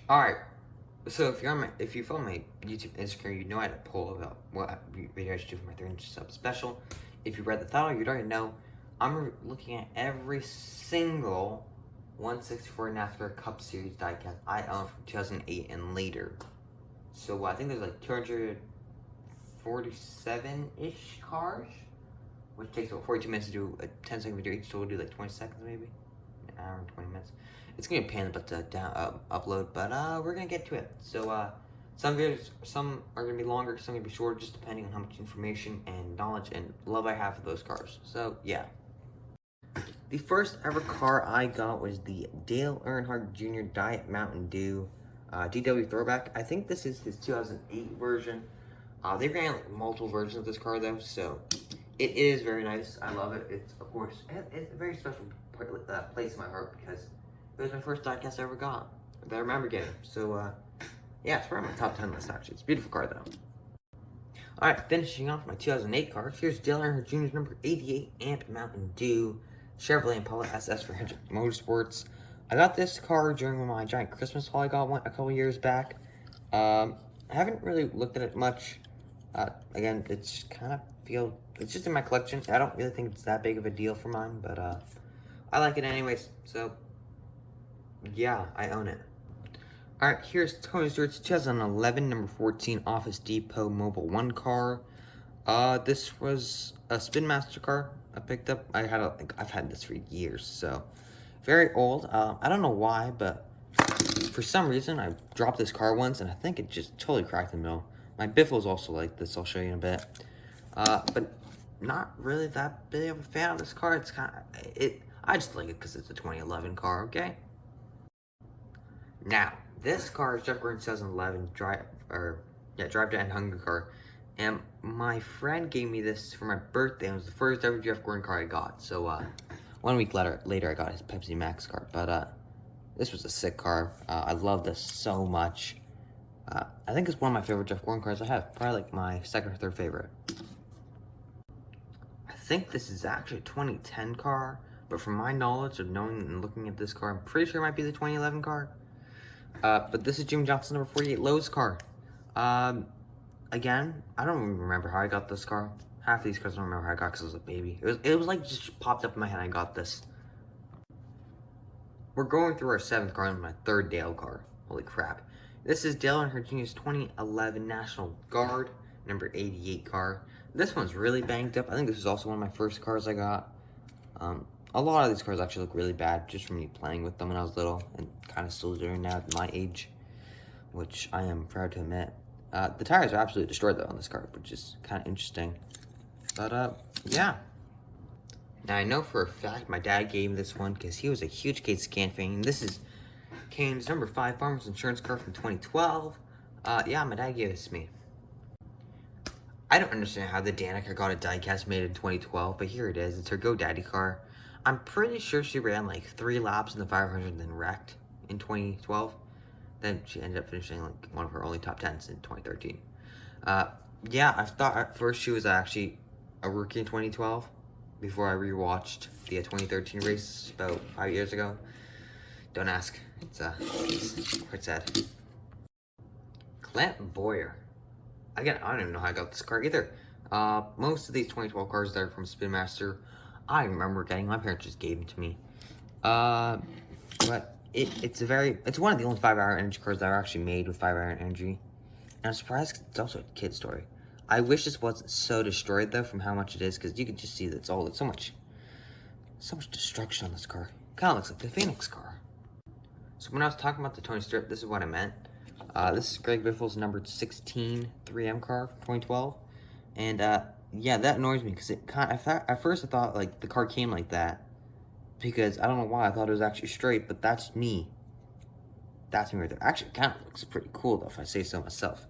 Alright, so if you follow my YouTube, Instagram, you know I had a poll about what video I should do for my 300 sub special. If you read the title, you'd already know I'm looking at every single 164 NASCAR Cup Series diecast I own from 2008 and later. So I think there's like 247-ish cars, which takes about 42 minutes to do a 10-second video each, so we'll do like 20 seconds maybe, an hour and 20 minutes. It's gonna be a pain but to upload, but we're gonna get to it. So some videos, some are gonna be longer, some are gonna be shorter, just depending on how much information and knowledge and love I have for those cars. So yeah. The first ever car I got was the Dale Earnhardt Jr. Diet Mountain Dew DW Throwback. I think this is his 2008 version. They ran like multiple versions of this car though, so it is very nice. I love it. It's, of course, it's a very special place in my heart because it was my first diecast I ever got, that I remember getting. So, yeah, it's probably my top 10 list, actually. It's a beautiful car, though. Alright, finishing off my 2008 car. Here's Dale Earnhardt Jr.'s number 88 Amp Mountain Dew Chevrolet Impala SS for Hendrick Motorsports. I got this car during my giant Christmas haul I got one a couple years back. I haven't really looked at it much. Again, it's kind of it's just in my collection. I don't really think it's that big of a deal for mine, but I like it anyways. So yeah, I own it. Alright, here's Tony Stewart's 2011 number 14 Office Depot Mobile 1 car. This was a Spin Master car I picked up. I've had this for years, so very old. I don't know why, but for some reason I dropped this car once and I think it just totally cracked the middle. My Biffle is also like this, I'll show you in a bit. But not really that big of a fan of this car. It's I just like it because it's a 2011 car, okay? Now, this car is Jeff Gordon's 2011 Drive to End Hunger car. And my friend gave me this for my birthday. It was the first ever Jeff Gordon car I got. So, 1 week later I got his Pepsi Max car. But, this was a sick car. I love this so much. I think it's one of my favorite Jeff Gordon cars I have. Probably like my second or third favorite. I think this is actually a 2010 car. But from my knowledge of knowing and looking at this car, I'm pretty sure it might be the 2011 car. But this is Jimmy Johnson's number 48 Lowe's car. Again, I don't even remember how I got this car. Half of these cars I don't remember how I got because I was a baby. It was like just popped up in my head and I got this. We're going through our 7th car and my 3rd Dale car. Holy crap. This is Dale Earnhardt Jr.'s 2011 National Guard, number 88 car. This one's really banged up. I think this is also one of my first cars I got. A lot of these cars actually look really bad just from me playing with them when I was little and kind of still doing now at my age, which I am proud to admit. The tires are absolutely destroyed though on this car, which is kind of interesting. But yeah. Now I know for a fact my dad gave me this one because he was a huge Kate Scan fan. This is Kane's number 5 Farmers Insurance car from 2012. Yeah, my dad gave this to me. I don't understand how the Danica got a diecast made in 2012, but here it is. It's her GoDaddy car. I'm pretty sure she ran like 3 laps in the 500 and then wrecked in 2012. Then she ended up finishing like one of her only top 10s in 2013. Yeah, I thought at first she was actually a rookie in 2012 before I rewatched the 2013 race about 5 years ago. Don't ask. It's quite sad. Clint Boyer. Again, I don't even know how I got this car either. Most of these 2012 cars that are from Spin Master, I remember getting. My parents just gave them to me. But it's one of the only 5-hour energy cars that are actually made with 5-hour energy. And I'm surprised it's also a kid story. I wish this wasn't so destroyed though from how much it is, because you can just see that it's so much destruction on this car. Kind of looks like the Phoenix car. So when I was talking about the Tony Stewart, this is what I meant. This is Greg Biffle's number 16 3M car from 2012. And yeah, that annoys me because at first I thought like the car came like that. Because I don't know why I thought it was actually straight, but that's me. That's me right there. Actually, it kind of looks pretty cool though, if I say so myself.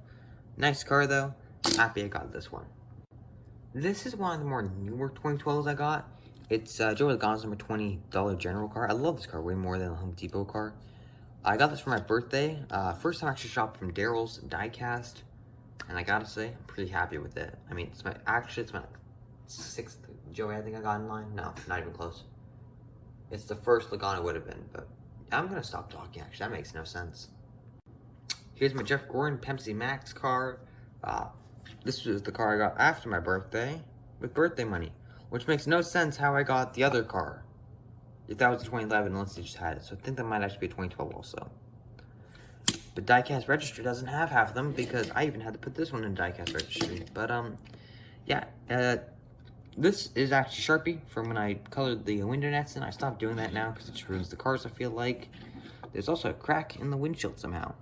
Nice car though. Happy I got this one. This is one of the more newer 2012s I got. It's Joey Logano's number 20 Dollar General car. I love this car way more than the Home Depot car. I got this for my birthday. First time I actually shopped from Daryl's Diecast. And I gotta say, I'm pretty happy with it. I mean, it's my 6th Joey I think I got in line. No, not even close. It's the first Logano would have been, but I'm gonna stop talking actually. That makes no sense. Here's my Jeff Gordon Pepsi Max car. This was the car I got after my birthday with birthday money, which makes no sense how I got the other car. If that was a 2011, unless they just had it. So I think that might actually be a 2012 also. But diecast registry doesn't have half of them because I even had to put this one in diecast registry. But yeah, this is actually Sharpie from when I colored the window nets, and I stopped doing that now because it just ruins the cars, I feel like. There's also a crack in the windshield somehow.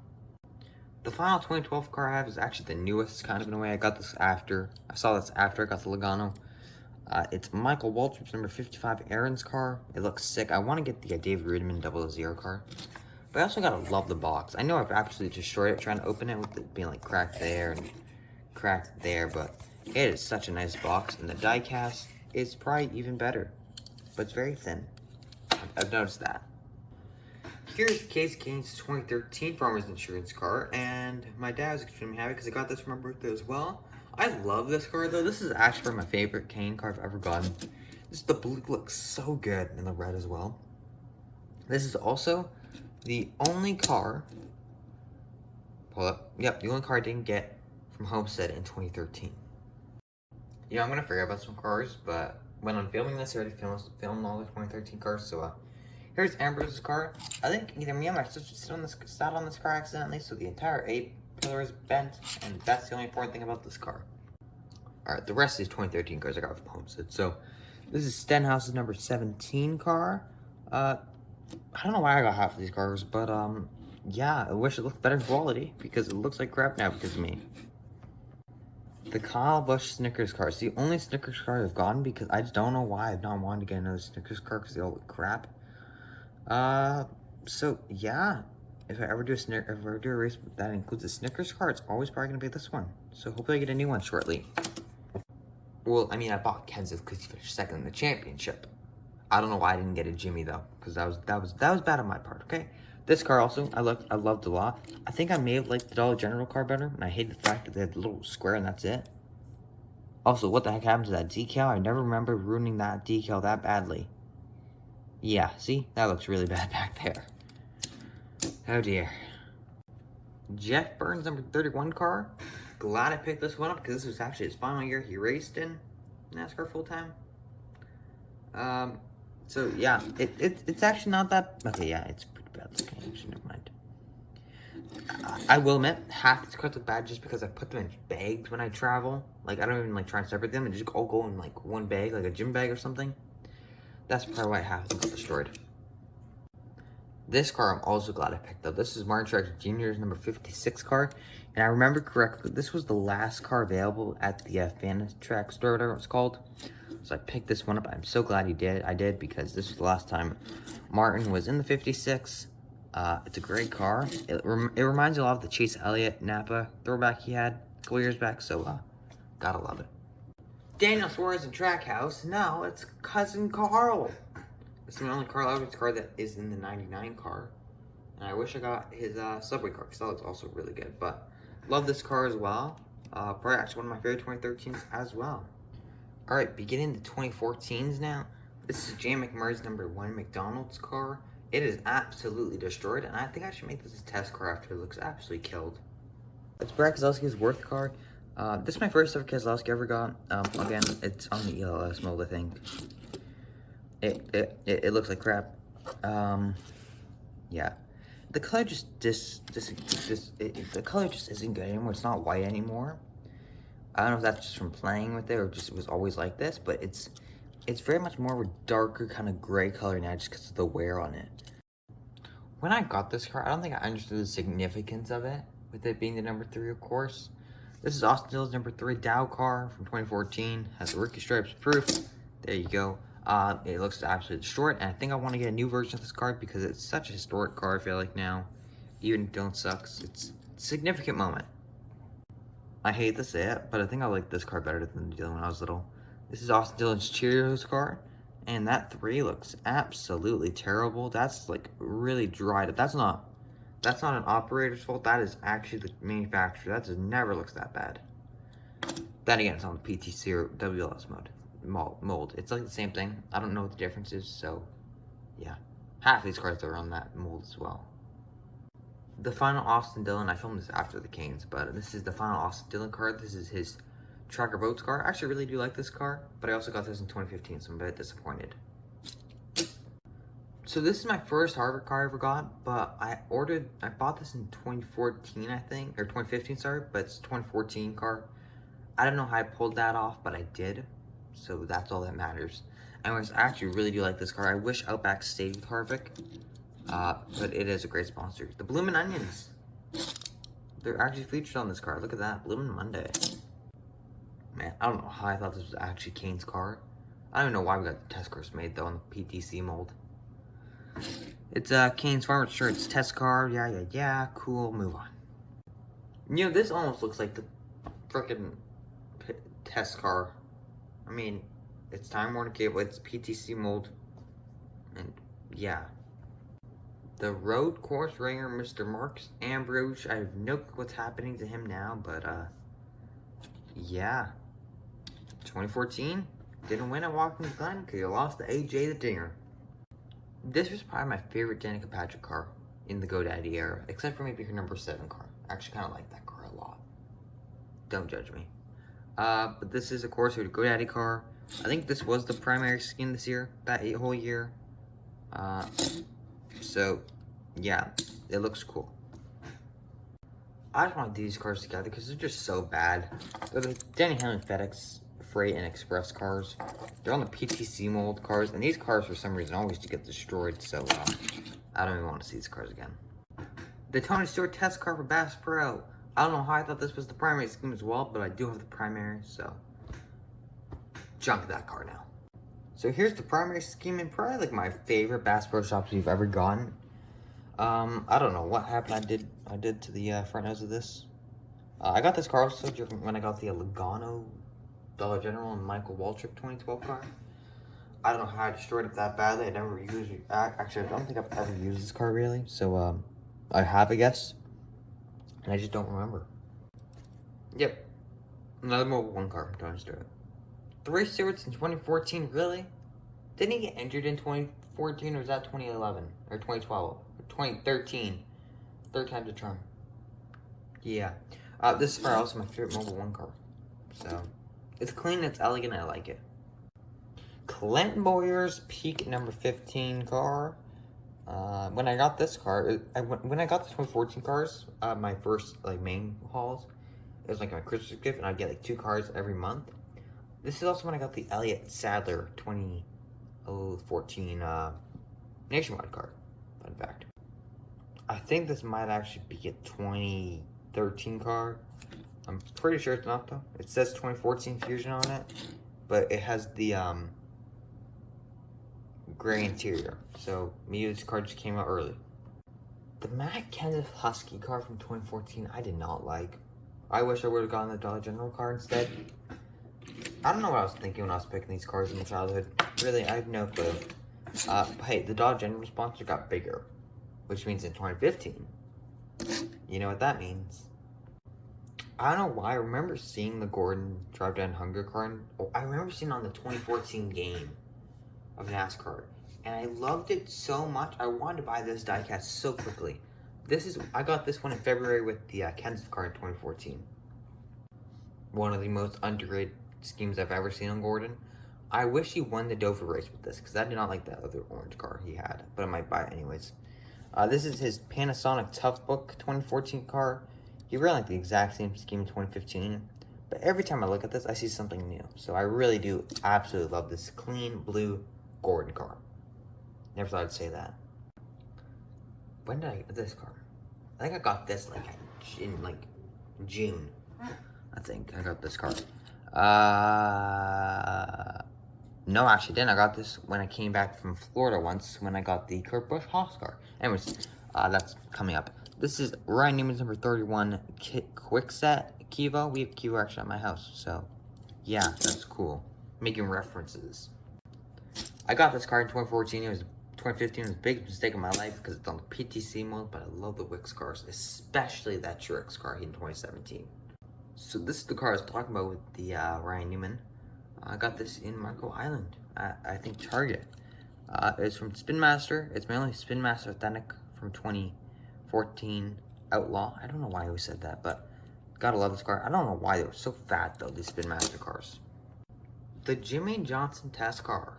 The final 2012 car I have is actually the newest, kind of in a way. I got this after. I saw this after I got the Logano. It's Michael Waltrips number 55 Aaron's car. It looks sick. I want to get the David Reedman 000 car. But I also gotta love the box. I know I've absolutely destroyed it trying to open it with it being like cracked there and cracked there, but it is such a nice box, and the die cast is probably even better. But it's very thin. I've noticed that. Here's the Case Keen's 2013 Farmer's Insurance car, and my dad was extremely happy because I got this for my birthday as well. I love this car though. This is actually my favorite Kane car I've ever gotten. The blue looks so good, and the red as well. This is also the only car, hold up, yep, the only car I didn't get from Homestead in 2013. Yeah, I'm gonna forget about some cars, but when I'm filming this, I already filmed all the 2013 cars, so here's Ambrose's car. I think either me or my sister sat on this car accidentally, so the entire 8 pillar is bent, and that's the only important thing about this car. Alright, the rest of these 2013 cars I got from Homestead. So, this is Stenhouse's number 17 car. I don't know why I got half of these cars, but yeah, I wish it looked better quality, because it looks like crap now because of me. The Kyle Busch Snickers car. It's the only Snickers car I've gotten, because I just don't know why I've not wanted to get another Snickers car, because they all look crap. So yeah, if I ever do a race that includes a Snickers car, it's always probably gonna be this one. So hopefully I get a new one shortly. Well, I mean, I bought Kenseth because he finished second in the championship. I don't know why I didn't get a Jimmy though, because that was bad on my part. Okay, this car also I loved a lot. I think I may have liked the Dollar General car better, and I hate the fact that they had the little square and that's it. Also, what the heck happened to that decal? I never remember ruining that decal that badly. Yeah, see, that looks really bad back there. Oh dear. Jeff Burns number 31 car. Glad I picked this one up because this was actually his final year he raced in NASCAR full time. So yeah, it's actually not that. Okay, yeah, it's pretty bad looking. Actually, never mind. I will admit, half these cards look bad just because I put them in bags when I travel. Like, I don't even like try and separate them and just all go in like one bag, like a gym bag or something. That's probably why half of them got destroyed. This car I'm also glad I picked up. This is Martin Truex Jr.'s number 56 car. And I remember correctly, this was the last car available at the Fedex store, whatever it's called. So I picked this one up. I'm so glad I did, because this was the last time Martin was in the 56. It's a great car. It reminds me a lot of the Chase Elliott Napa throwback he had a couple years back. So gotta love it. Daniel Suarez in Trackhouse. No, it's Cousin Carl. It's the only Carl Edwards car that is in the 99 car. And I wish I got his Subway car, because that looks also really good. But love this car as well. Probably actually one of my favorite 2013s as well. Alright, beginning the 2014s now. This is Jay McMurray's number 1 McDonald's car. It is absolutely destroyed, and I think I should make this a test car after it looks absolutely killed. It's Brad Keselowski's Worth car. This is my first ever Keselowski ever got. Again, it's on the ELS mold, I think. It looks like crap. Yeah. The color the color just isn't good anymore. It's not white anymore. I don't know if that's just from playing with it or just was always like this, but it's very much more of a darker kind of gray color now just because of the wear on it. When I got this car, I don't think I understood the significance of it, with it being the number 3, of course. This is Austin Dillon's number 3 Dow car from 2014. Has the rookie stripes proof. There you go. It looks absolutely short, and I think I want to get a new version of this car because it's such a historic car, I feel like now. Even if Dillon sucks, it's a significant moment. I hate to say it, but I think I like this car better than the Dillon when I was little. This is Austin Dillon's Cheerios car, and that 3 looks absolutely terrible. That's like really dried up. That's not an operator's fault. That is actually the manufacturer. That just never looks that bad. Then again, it's on the PTC or WLS mold. It's like the same thing. I don't know what the difference is, so yeah. Half of these cars are on that mold as well. the final Austin Dillon. I filmed this after the Canes, but this is the final Austin Dillon car. This is his Tracker Boats car. I actually really do like this car, but I also got this in 2015, so I'm a bit disappointed. So this is my first Harvick car I ever got, but I bought this in 2014, I think, or 2015, sorry, but it's 2014 car. I don't know how I pulled that off, but I did, so that's all that matters. Anyways, I actually really do like this car. I wish Outback stayed with Harvick, but it is a great sponsor. The Bloomin' Onions, they're actually featured on this car. Look at that, Bloomin' Monday. Man, I don't know how I thought this was actually Kane's car. I don't even know why we got the test cars made, though, in the PTC mold. It's Kane's Farmer's Shirts test car. Yeah, cool, move on. You know, this almost looks like the frickin' test car. I mean, it's Time Warner Cable, it's PTC mold, and yeah. The road course ringer, Mr. Marks Ambrose. I have no clue what's happening to him now, but yeah. 2014, didn't win at Watkins Glen because he lost to AJ the Dinger. This was probably my favorite Danica Patrick car in the GoDaddy era, except for maybe her number 7 car. I actually kind of like that car a lot. Don't judge me. But this is, of course, a GoDaddy car. I think this was the primary skin this year, that whole year. So, yeah, it looks cool. I just want these cars together because they're just so bad. They're the Denny Hamlin Fedex Freight and Express cars. They're on the PTC mold cars, and these cars for some reason always get destroyed, so I don't even want to see these cars again. The Tony Stewart test car for Bass Pro. I don't know how I thought this was the primary scheme as well, but I do have the primary, so junk that car now. So here's the primary scheme and probably like my favorite Bass Pro shops you've ever gotten. I don't know what happened. I did to the front nose of this. I got this car also when I got the Logano Dollar General and Michael Waltrip 2012 car. I don't know how I destroyed it that badly. I never used it. Actually, I don't think I've ever used this car really. So, I have, I guess. And I just don't remember. Yep. Another Mobile 1 car from Tony Stewart. 3 Stewarts in 2014, really? Didn't he get injured in 2014 or was that 2011? Or 2012? Or 2013? Third time's a charm. Yeah. This is also my favorite Mobile 1 car. So, it's clean, it's elegant, I like it. Clinton Boyer's Peak number 15 car. When I got this car, when I got the 2014 cars, my first like main hauls, it was like my Christmas gift, and I'd get like 2 cars every month. This is also when I got the Elliott Sadler 2014 Nationwide car. Fun fact. I think this might actually be a 2013 car. I'm pretty sure it's not though. It says 2014 Fusion on it, but it has the gray interior. So maybe this car just came out early. The Matt Kenseth Husky car from 2014, I did not like. I wish I would have gotten the Dollar General car instead. I don't know what I was thinking when I was picking these cars in my childhood. Really, I have no clue. Hey, the Dollar General sponsor got bigger, which means in 2015. You know what that means. I don't know why. I remember seeing the Gordon Drive Down Hunger car. I remember seeing it on the 2014 game of NASCAR. And I loved it so much. I wanted to buy this diecast so quickly. I got this one in February with the Kenseth car in 2014. One of the most underrated schemes I've ever seen on Gordon. I wish he won the Dover race with this because I did not like that other orange car he had. But I might buy it anyways. This is his Panasonic Tough Book 2014 car. He ran like the exact same scheme in 2015. But every time I look at this, I see something new. So I really do absolutely love this clean blue Gordon car. Never thought I'd say that. When did I get this car? I think I got this like in like June. I think I got this car. No, actually didn't. I got this when I came back from Florida once when I got the Kurt Busch Haas car. Anyways, that's coming up. This is Ryan Newman's number 31 Quickset Kivo. We have Kivo actually at my house, so yeah, that's cool. Making references. I got this car in 2014. 2015 was a big mistake in my life because it's on the PTC mode, but I love the Wix cars, especially that Truex car in 2017. So this is the car I was talking about with the Ryan Newman. I got this in Marco Island, I think Target. It's from Spin Master. It's my only Spin Master Authentic from 2014. Outlaw. I don't know why I always said that, but gotta love this car. I don't know why they were so fat, though, these Spin Master cars. The Jimmy Johnson test car.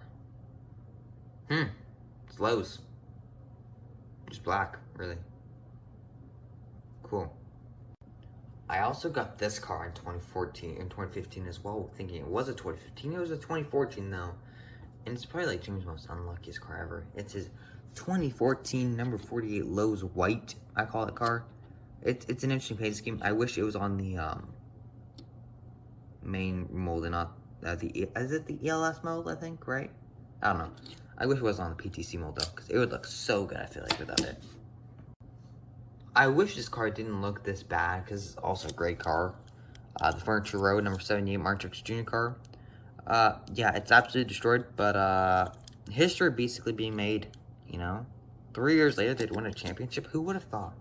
It's Lowe's. Just black, really. Cool. I also got this car in 2015 as well, thinking it was a 2015. It was a 2014 though. And it's probably like Jimmy's most unluckiest car ever. It's his 2014 number 48 Lowe's white, I call it, car. It's an interesting paint scheme. I wish it was on the main mold and not is it the ELS mold, I think, right? I don't know. I wish it was on the PTC mold though, because it would look so good, I feel like, without it. I wish this car didn't look this bad, because it's also a great car. The Furniture Road, number 78 Matrix Jr. car. Yeah, it's absolutely destroyed, but history basically being made, you know. 3 years later, they'd win a championship. Who would have thought?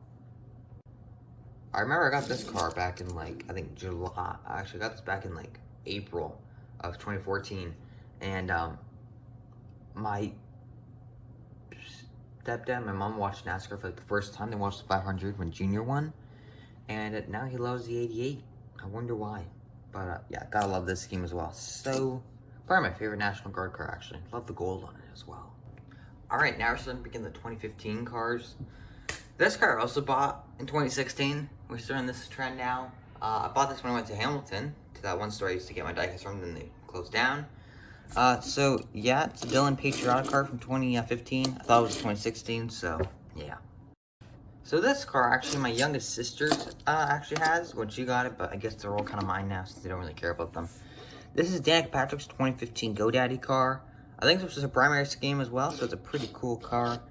I remember I got this car back in, like, I think July. I actually got this back in, like, April of 2014. And, my stepdad and my mom watched NASCAR for like the first time. They watched the 500 when Junior won, and now he loves the 88. I wonder why, but yeah, gotta love this scheme as well. So probably my favorite National Guard car, actually. Love the gold on it as well. All right, now we're starting to begin the 2015 cars. This car I also bought in 2016. We're starting this trend now. I bought this when I went to Hamilton, to that one store I used to get my diecast from, then they closed down. So yeah, it's a Dylan Patriotic car from 2015. I thought it was 2016, so yeah. So this car, actually, my youngest sister actually has when she got it, but I guess they're all kind of mine now since they don't really care about them. This is Danica Patrick's 2015 GoDaddy car. I think this was a primary scheme as well, so it's a pretty cool car.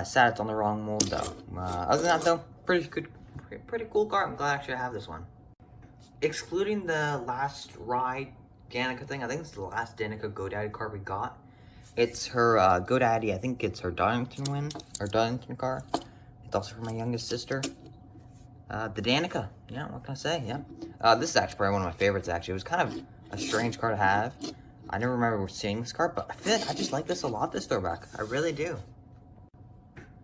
Sad it's on the wrong mold though. Other than that though, pretty cool car. I'm glad actually I have this one. Excluding the last ride Danica thing, I think it's the last Danica GoDaddy car we got. It's her GoDaddy, I think it's her Darlington car. It's also for my youngest sister. The Danica, yeah, what can I say, yeah. This is actually probably one of my favorites, actually. It was kind of a strange car to have. I never remember seeing this car, but I feel like I just like this a lot, this Throwback. I really do.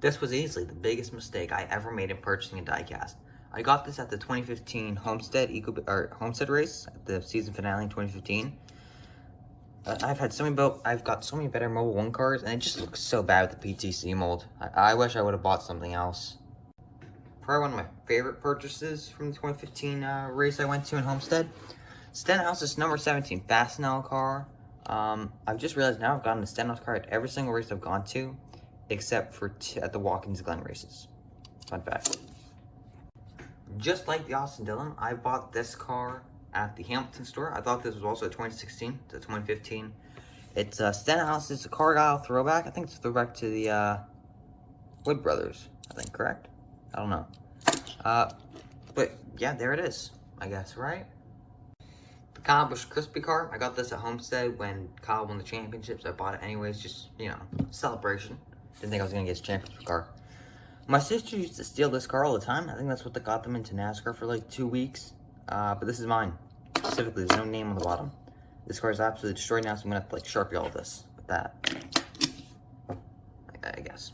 This was easily the biggest mistake I ever made in purchasing a diecast. I got this at the 2015 Homestead race at the season finale in 2015. I've got so many better Mobile 1 cars, and it just looks so bad with the PTC mold. I wish I would have bought something else. Probably one of my favorite purchases from the 2015 race I went to in Homestead. Stenhouse's number 17 Fastenal car. I've just realized now I've gotten a Stenhouse car at every single race I've gone to, except for at the Watkins Glen races. Fun fact. Just like the Austin Dillon, I bought this car at the Hamilton store. I thought this was also a 2016 to 2015. It's Stenhouse's Cargyle Throwback. I think it's a throwback to the Wood Brothers, I think, correct? I don't know. But yeah, there it is, I guess, right? The Kyle Busch Crispy car. I got this at Homestead when Kyle won the championships. I bought it anyways, just, you know, celebration. Didn't think I was gonna get his championship car. My sister used to steal this car all the time. I think that's what got them into NASCAR for like 2 weeks. But this is mine. Specifically, there's no name on the bottom. This car is absolutely destroyed now, so I'm gonna have to like Sharpie all of this with that. I guess.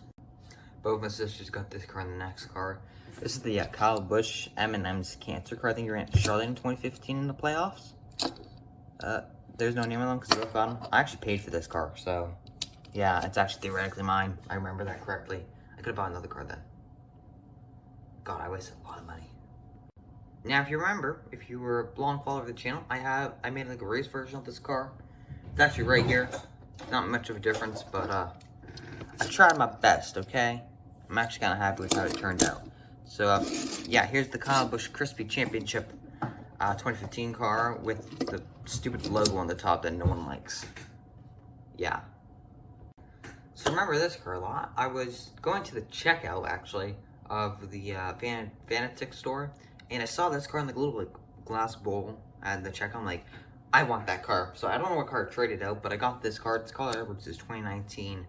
Both my sisters got this car in the next car. This is the Kyle Busch Eminem's Cancer car. I think you're in Charlotte in 2015 in the playoffs. There's no name on them because I got them. I actually paid for this car, so yeah, it's actually theoretically mine. I remember that correctly. I could have bought another car then. God, I wasted a lot of money. Now, if you remember, if you were a long follower of the channel, I made like a race version of this car. It's actually right here. Not much of a difference, but I tried my best, okay? I'm actually kind of happy with how it turned out. So, yeah, here's the Kyle Busch Crispy Championship 2015 car with the stupid logo on the top that no one likes. Yeah. So remember this car a lot. I was going to the checkout, actually, of the Fanatec store, and I saw this car in like a little like glass bowl at the checkout. I'm like, I want that car. So I don't know what car I traded out, but I got this car. It's called Edwards' 2015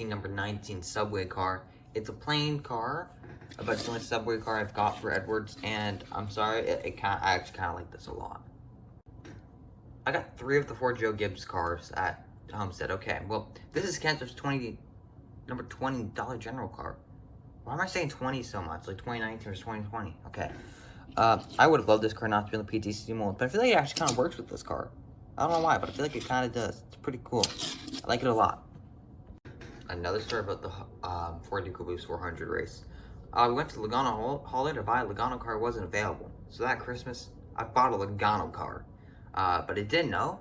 number 19 Subway car. It's a plain car, but it's the only Subway car I've got for Edwards, and I'm sorry, I actually kind of like this a lot. I got 3 of the 4 Joe Gibbs cars at Homestead. Okay, well, this is Kansas number $20 General car. Why am I saying 20 so much? Like 2019 or 2020. Okay. I would have loved this car not to be in the PTC mold, but I feel like it actually kind of works with this car. I don't know why, but I feel like it kind of does. It's pretty cool. I like it a lot. Another story about the Ford EcoBoost 400 race. We went to Logano Hauler to buy a Logano car. It wasn't available. So that Christmas, I bought a Logano car. But I didn't know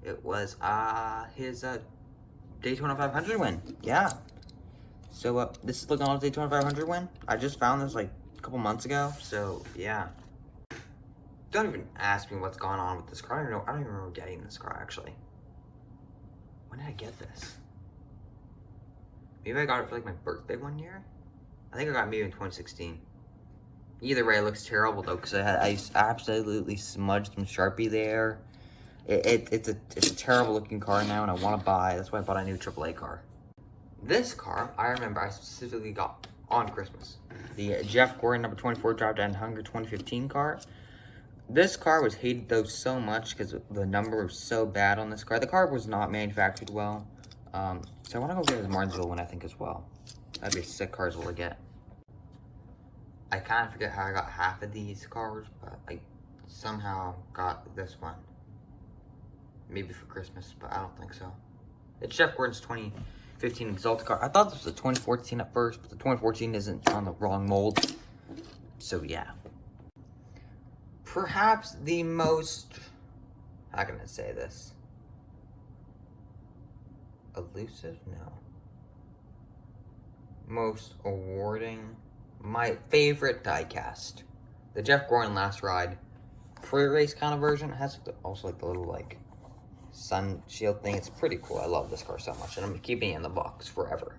it was his Daytona 500 win. Yeah. So this is Logano's Daytona 500 win. I just found this like a couple months ago. So yeah. Don't even ask me what's going on with this car. I don't even remember getting this car actually. When did I get this? Maybe I got it for like my birthday one year. I think I got it maybe in 2016. Either way, it looks terrible though, because I absolutely smudged some Sharpie there. It's a terrible looking car now, and I want to buy. That's why I bought a new AAA car. This car, I remember I specifically got on Christmas. The Jeff Gordon number 24 Drive Down Hunger 2015 car. This car was hated though so much because the number was so bad on this car. The car was not manufactured well. So I want to go get his Martinsville one, I think, as well. That'd be a sick car as well to get. I kind of forget how I got half of these cars, but I somehow got this one. Maybe for Christmas, but I don't think so. It's Jeff Gordon's 2015 Exalted car. I thought this was a 2014 at first, but the 2014 isn't on the wrong mold. So yeah. Perhaps the most, how can I say this? Elusive? No. Most awarding. My favorite diecast. The Jeff Gordon Last Ride pre-race kind of version. It has also like the little like sun shield thing. It's pretty cool. I love this car so much, and I'm keeping it in the box forever.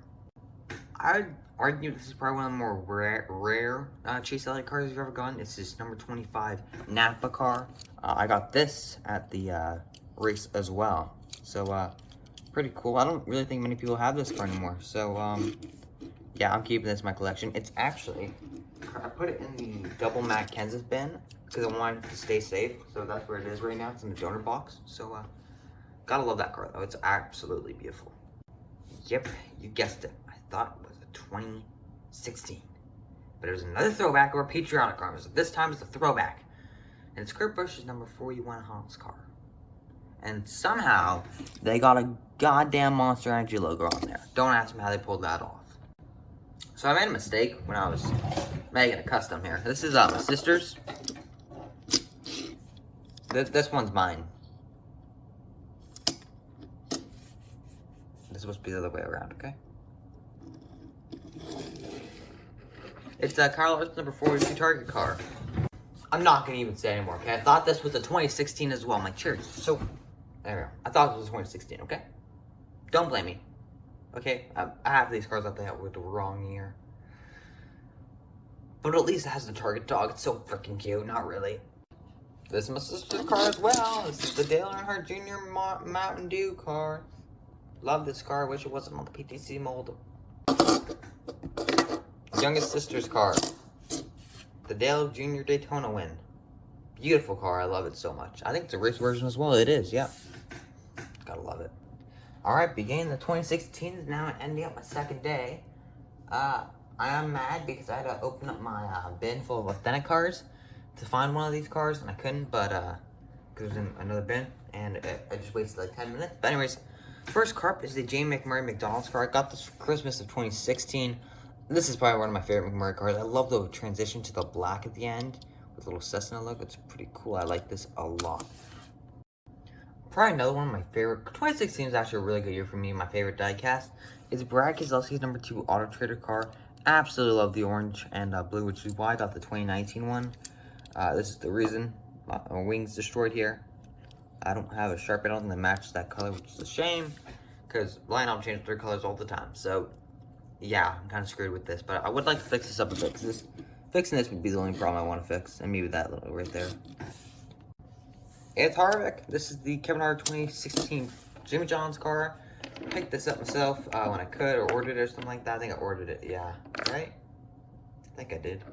I'd argue this is probably one of the more rare Chase Elliott cars you've ever gotten. It's this number 25 Napa Car. I got this at the race as well. So pretty cool. I don't really think many people have this car anymore. So yeah, I'm keeping this in my collection. It's actually, I put it in the double Mac Kansas bin because I wanted it to stay safe. So that's where it is right now. It's in the donor box. So gotta love that car though. It's absolutely beautiful. Yep, you guessed it. I thought it was a 2016. But it was another throwback or a patriotic car. So this time it's a throwback. And it's Kurt Busch's number 41 Haas car. And somehow they got a goddamn Monster Energy logo on there. Don't ask me how they pulled that off. So I made a mistake when I was making a custom here. This is my sister's. This one's mine. This is supposed to be the other way around, okay? It's Kyle Larson's number 42 Target car. I'm not gonna even say anymore, okay? I thought this was a 2016 as well. My church. So there we go. I thought this was 2016, okay? Don't blame me. Okay, I have these cars out there with the wrong year. But at least it has the Target dog. It's so freaking cute. Not really. This is my sister's car as well. This is the Dale Earnhardt Jr. Mountain Dew car. Love this car. Wish it wasn't on the PTC mold. Youngest sister's car. The Dale Jr. Daytona win. Beautiful car. I love it so much. I think it's a race version as well. It is, yeah. Gotta love it. Alright, beginning the 2016 is now ending up my second day. I am mad because I had to open up my bin full of authentic cars to find one of these cars, and I couldn't, but because it was in another bin, and I just wasted like 10 minutes. But anyways, first car is the J. McMurray McDonald's car. I got this for Christmas of 2016. This is probably one of my favorite McMurray cars. I love the transition to the black at the end with a little Cessna logo. It's pretty cool. I like this a lot. Probably another one of my favorite. 2016 is actually a really good year for me. My favorite diecast is Brad Keselowski's number 2 Auto Trader car. Absolutely love the orange and blue, which is why I got the 2019 one. This is the reason my wing's destroyed here. I don't have a Sharpie on that matches that color, which is a shame because line-up changes 3 colors all the time. So yeah, I'm kind of screwed with this, but I would like to fix this up a bit because fixing this would be the only problem I want to fix, and maybe that little right there. It's Harvick. This is the Kavanaugh 2016 Jimmy John's car. I picked this up myself when I could, or ordered it or something like that. I think I ordered it, yeah. Right? I think I did.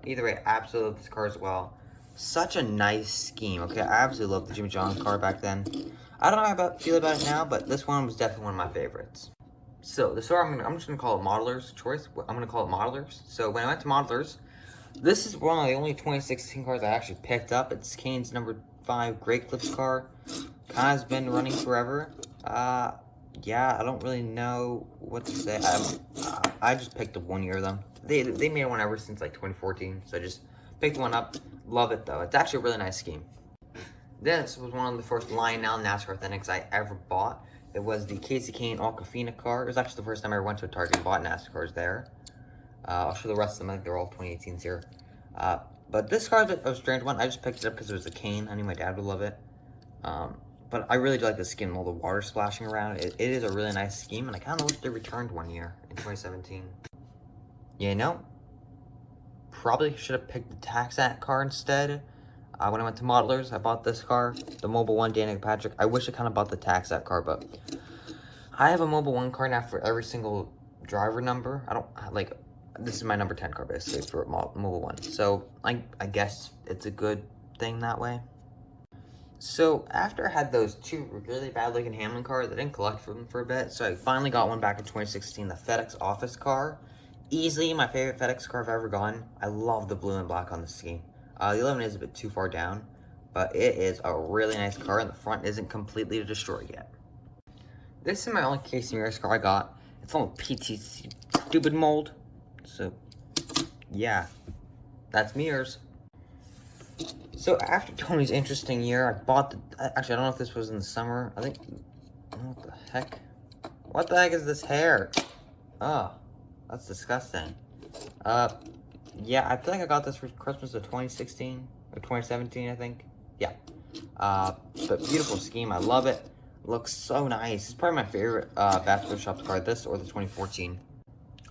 Either way, I absolutely love this car as well. Such a nice scheme, okay? I absolutely loved the Jimmy John's car back then. I don't know how I feel about it now, but this one was definitely one of my favorites. So the store I'm just gonna call it Modeler's Choice. I'm gonna call it Modelers. So when I went to Modelers, this is one of the only 2016 cars I actually picked up. It's Kane's number 5 Great Clips car. Has been running forever. Yeah, I don't really know what to say. I just picked up 1 year of them. They made one ever since like 2014, so I just picked one up. Love it though. It's actually a really nice scheme. This was one of the first Lionel NASCAR Authentics I ever bought. It was the Casey Kane Aquafina car. It was actually the first time I ever went to a Target and bought NASCARs there. I'll show the rest of them. I think they're all 2018s here. But this car is a strange one. I just picked it up because it was a Kane. I knew my dad would love it. But I really do like the scheme and all the water splashing around. It is a really nice scheme, and I kind of wish they returned 1 year in 2017. You know, probably should have picked the Taxat car instead. When I went to Modelers, I bought this car, the Mobile 1 Danica Patrick. I wish I kind of bought the Taxat car, but I have a Mobile 1 car now for every single driver number. I don't, like, this is my number 10 car, basically, for Mobile 1. So, I guess it's a good thing that way. So, after I had those 2 really bad-looking Hamlin cars, I didn't collect for them for a bit, so I finally got one back in 2016, the Fedex Office Car. Easily my favorite FedEx car I've ever gotten. I love the blue and black on the scheme. The 11 is a bit too far down, but it is a really nice car, and the front isn't completely destroyed yet. This is my only Casey Mirrors car I got. It's on PTC stupid mold, so yeah, that's Mirrors. So after Tony's interesting year, I bought the, actually I don't know if this was in the summer, I think, what the heck? What the heck is this hair? Oh, that's disgusting. Yeah, I feel like I got this for Christmas of 2016 or 2017, I think. Yeah. But beautiful scheme. I love it. Looks so nice. It's probably my favorite Bachelor Shops car. This or the 2014.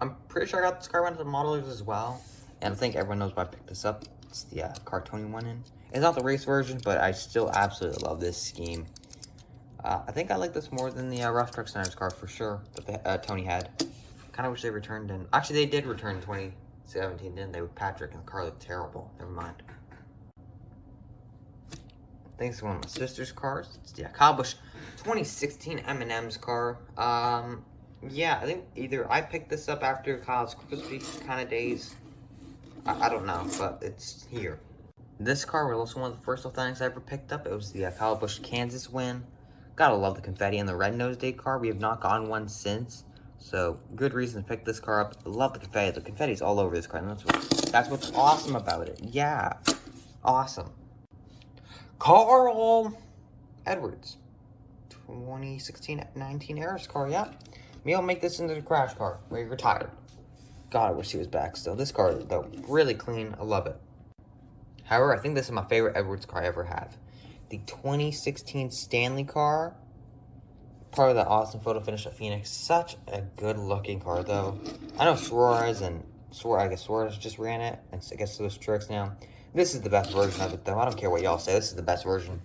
I'm pretty sure I got this car one of the Modelers as well. And I think everyone knows why I picked this up. It's the car Tony won in. It's not the race version, but I still absolutely love this scheme. I think I like this more than the Rough Truck Center's car for sure that Tony had. Kind of wish they returned in. Actually, they did return in 2017, didn't they? With Patrick, and the car looked terrible. Never mind. I think it's one of my sister's cars. It's the Kyle Busch 2016 Eminem's car. Yeah, I think either I picked this up after Kyle's Christmas kind of days. I don't know, but it's here. This car was also one of the first Authentics I ever picked up. It was the Kyle Busch Kansas win. Gotta love the confetti and the red nose day car. We have not gotten one since. So, good reason to pick this car up. Love the confetti. The confetti's all over this car, and that's what's awesome about it. Yeah. Awesome. Carl Edwards. 2016-19 Harris car, yeah. Maybe I'll make this into the crash car where you're retired. God, I wish he was back still. This car, though, really clean. I love it. However, I think this is my favorite Edwards car I ever have. The 2016 Stanley car. Part of that awesome photo finish at Phoenix. Such a good looking car though. I know Suarez just ran it. And I guess those tricks now. This is the best version of it though. I don't care what y'all say. This is the best version.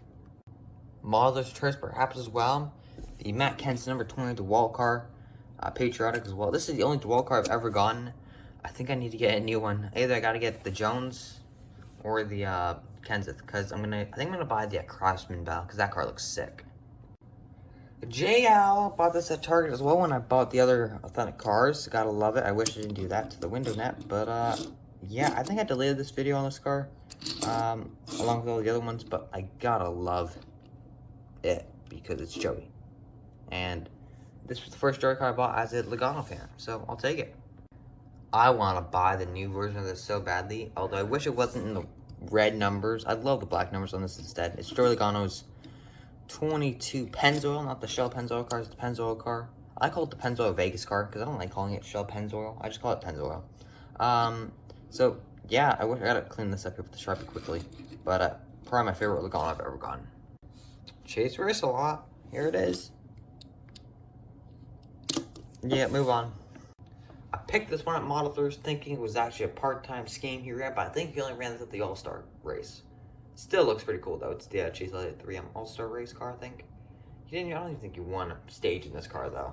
Modeler's Choice perhaps as well. The Matt Kent's number 20 DeWalt car. Patriotic as well. This is the only DeWalt car I've ever gotten. I think I need to get a new one. Either I gotta get the Jones or the Kenseth. Because I think I'm gonna buy the Craftsman Bell because that car looks sick. JL bought this at Target as well when I bought the other authentic cars. Gotta love it. I wish I didn't do that to the window net, but yeah, I think I deleted this video on this car, along with all the other ones, but I gotta love it because it's Joey. And this was the first Joey car I bought as a Logano fan, so I'll take it. I want to buy the new version of this so badly, although I wish it wasn't in the red numbers. I'd love the black numbers on this instead. It's Joey Logano's 22 Pennzoil, not the Shell Pennzoil car, it's the Pennzoil car. I call it the Pennzoil Vegas car because I don't like calling it Shell Pennzoil. I just call it Pennzoil. So yeah, I wish I gotta clean this up here with the Sharpie quickly. But probably my favorite Logano I've ever gotten. Chase Race a lot. Here it is. Yeah, move on. I picked this one at Modelers thinking it was actually a part-time scheme he ran, but I think he only ran this at the All-Star race. Still looks pretty cool though. It's the Chase Elliott 3M All-Star race car, I think. I don't even think you won a stage in this car though.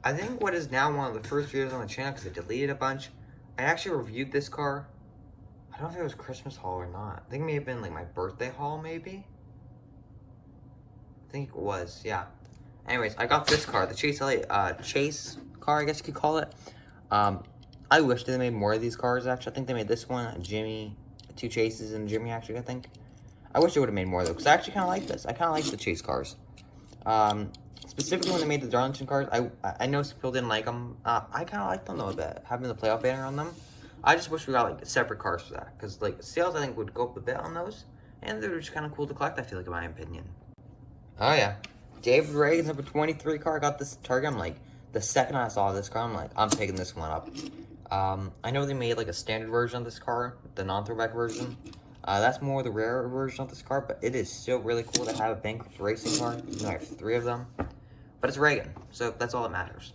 I think what is now one of the first videos on the channel, because I deleted a bunch, I actually reviewed this car. I don't know if it was Christmas haul or not. I think it may have been like my birthday haul maybe. I think it was, yeah. Anyways, I got this car, the Chase car, I guess you could call it. I wish they made more of these cars, actually. I think they made this one, a Jimmy, 2 Chases and a Jimmy, actually, I think. I wish they would have made more, though, because I actually kind of like this. I kind of like the Chase cars. Specifically when they made the Darlington cars, I know some people didn't like them. I kind of like them, though, a bit, having the playoff banner on them. I just wish we got, like, separate cars for that, because, like, sales, I think, would go up a bit on those, and they're just kind of cool to collect, I feel like, in my opinion. Oh, yeah. David Reagan's number 23 car. I got this Target. I'm like, the second I saw this car, I'm like, I'm picking this one up. I know they made like a standard version of this car, the non-throwback version. That's more the rare version of this car, but it is still really cool to have a bankrupt racing car. You know, I have 3 of them. But it's Reagan, so that's all that matters.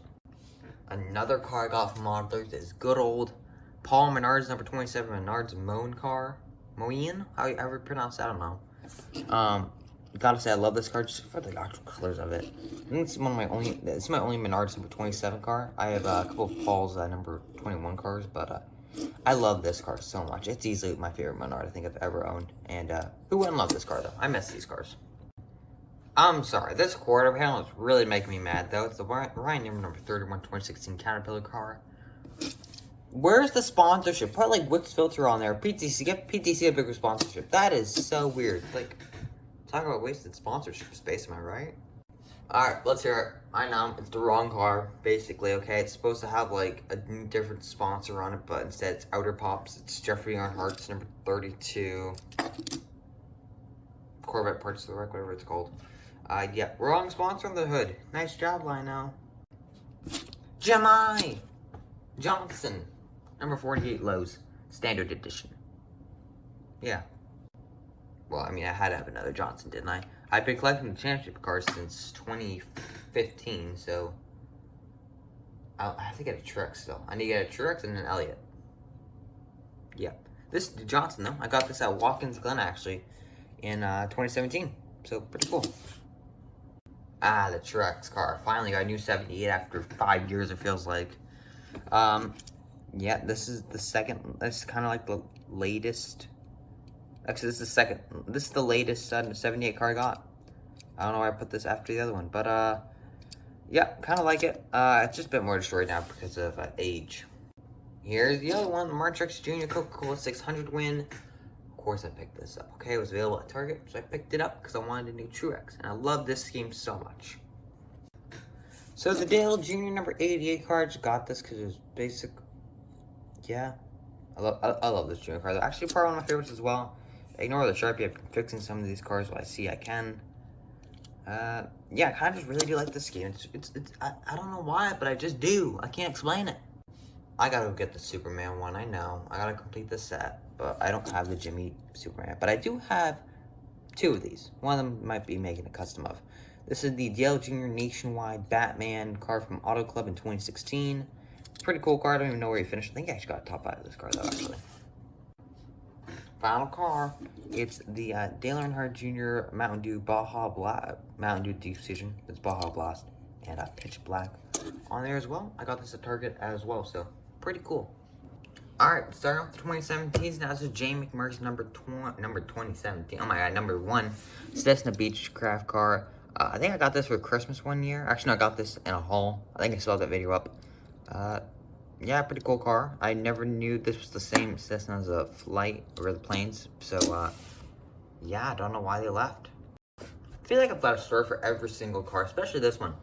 Another car I got from Modelers is good old Paul Menard's number 27 Menard's Moen car. Moen? How you ever pronounce that? I don't know. Gotta say, I love this car just for the actual colors of it. I think it's my only Menards number 27 car. I have a couple of Paul's number 21 cars, but I love this car so much. It's easily my favorite Menard I think I've ever owned. And who wouldn't love this car though? I miss these cars. I'm sorry, this quarter panel is really making me mad though. It's the Ryan Newman number 31 2016 Caterpillar car. Where's the sponsorship? Put like Wix filter on there. PTC, get PTC a bigger sponsorship. That is so weird. Like, talk about wasted sponsorship space, am I right? Alright, let's hear it. I know, it's the wrong car, basically, okay? It's supposed to have, like, a different sponsor on it, but instead it's Outer Pops. It's Jeffrey Earnhardt's number 32. Corvette Parts of the Wreck, whatever it's called. Yeah, wrong sponsor on the hood. Nice job, Lino. Jemai Johnson, number 48 Lowe's, Standard Edition. Yeah. Well, I mean, I had to have another Johnson, didn't I? I've been collecting the championship cars since 2015, so I have to get a Truex still. I need to get a Truex and an Elliott. Yeah. This is Johnson, though. I got this at Watkins Glen, actually, in 2017, so pretty cool. The Truex car. Finally got a new 78 after 5 years, it feels like. Yeah, this is the second. This is kind of like the latest. Actually, this is the latest 78 car I got. I don't know why I put this after the other one, but yeah, kind of like it. It's just a bit more destroyed now because of age. Here's the other one, the Martrix Jr. Coca-Cola 600 win. Of course I picked this up, okay? It was available at Target, so I picked it up because I wanted a new Truex, and I love this scheme so much. So the Dale Jr. number 88 car, just got this because it was basic. Yeah, I love this Junior car. They're actually probably one of my favorites as well. Ignore the Sharpie. I've been fixing some of these cars while I see I can. Yeah, I kind of just really do like this game. I don't know why, but I just do. I can't explain it. I gotta go get the Superman one. I know. I gotta complete the set, but I don't have the Jimmy Superman. But I do have 2 of these. One of them might be making a custom of. This is the Dale Jr. Nationwide Batman car from Auto Club in 2016. Pretty cool car. I don't even know where he finished. I think I actually got top 5 of this car, though, actually. Final car. It's the Dale Earnhardt Jr. Mountain Dew Baja Blast. Mountain Dew Deep Fusion. It's Baja Blast. And Pitch Black on there as well. I got this at Target as well, so pretty cool. Alright, starting off the 2017s. Now this is Jay McMurray's number 2017. Oh my god, number 1. Cessna Beach Craft car. I think I got this for Christmas one year. Actually, no, I got this in a haul. I think I still have that video up. Yeah, pretty cool car. I never knew this was the same Cessna as a flight or the planes. So, yeah, I don't know why they left. I feel like I've got a story for every single car, especially this one.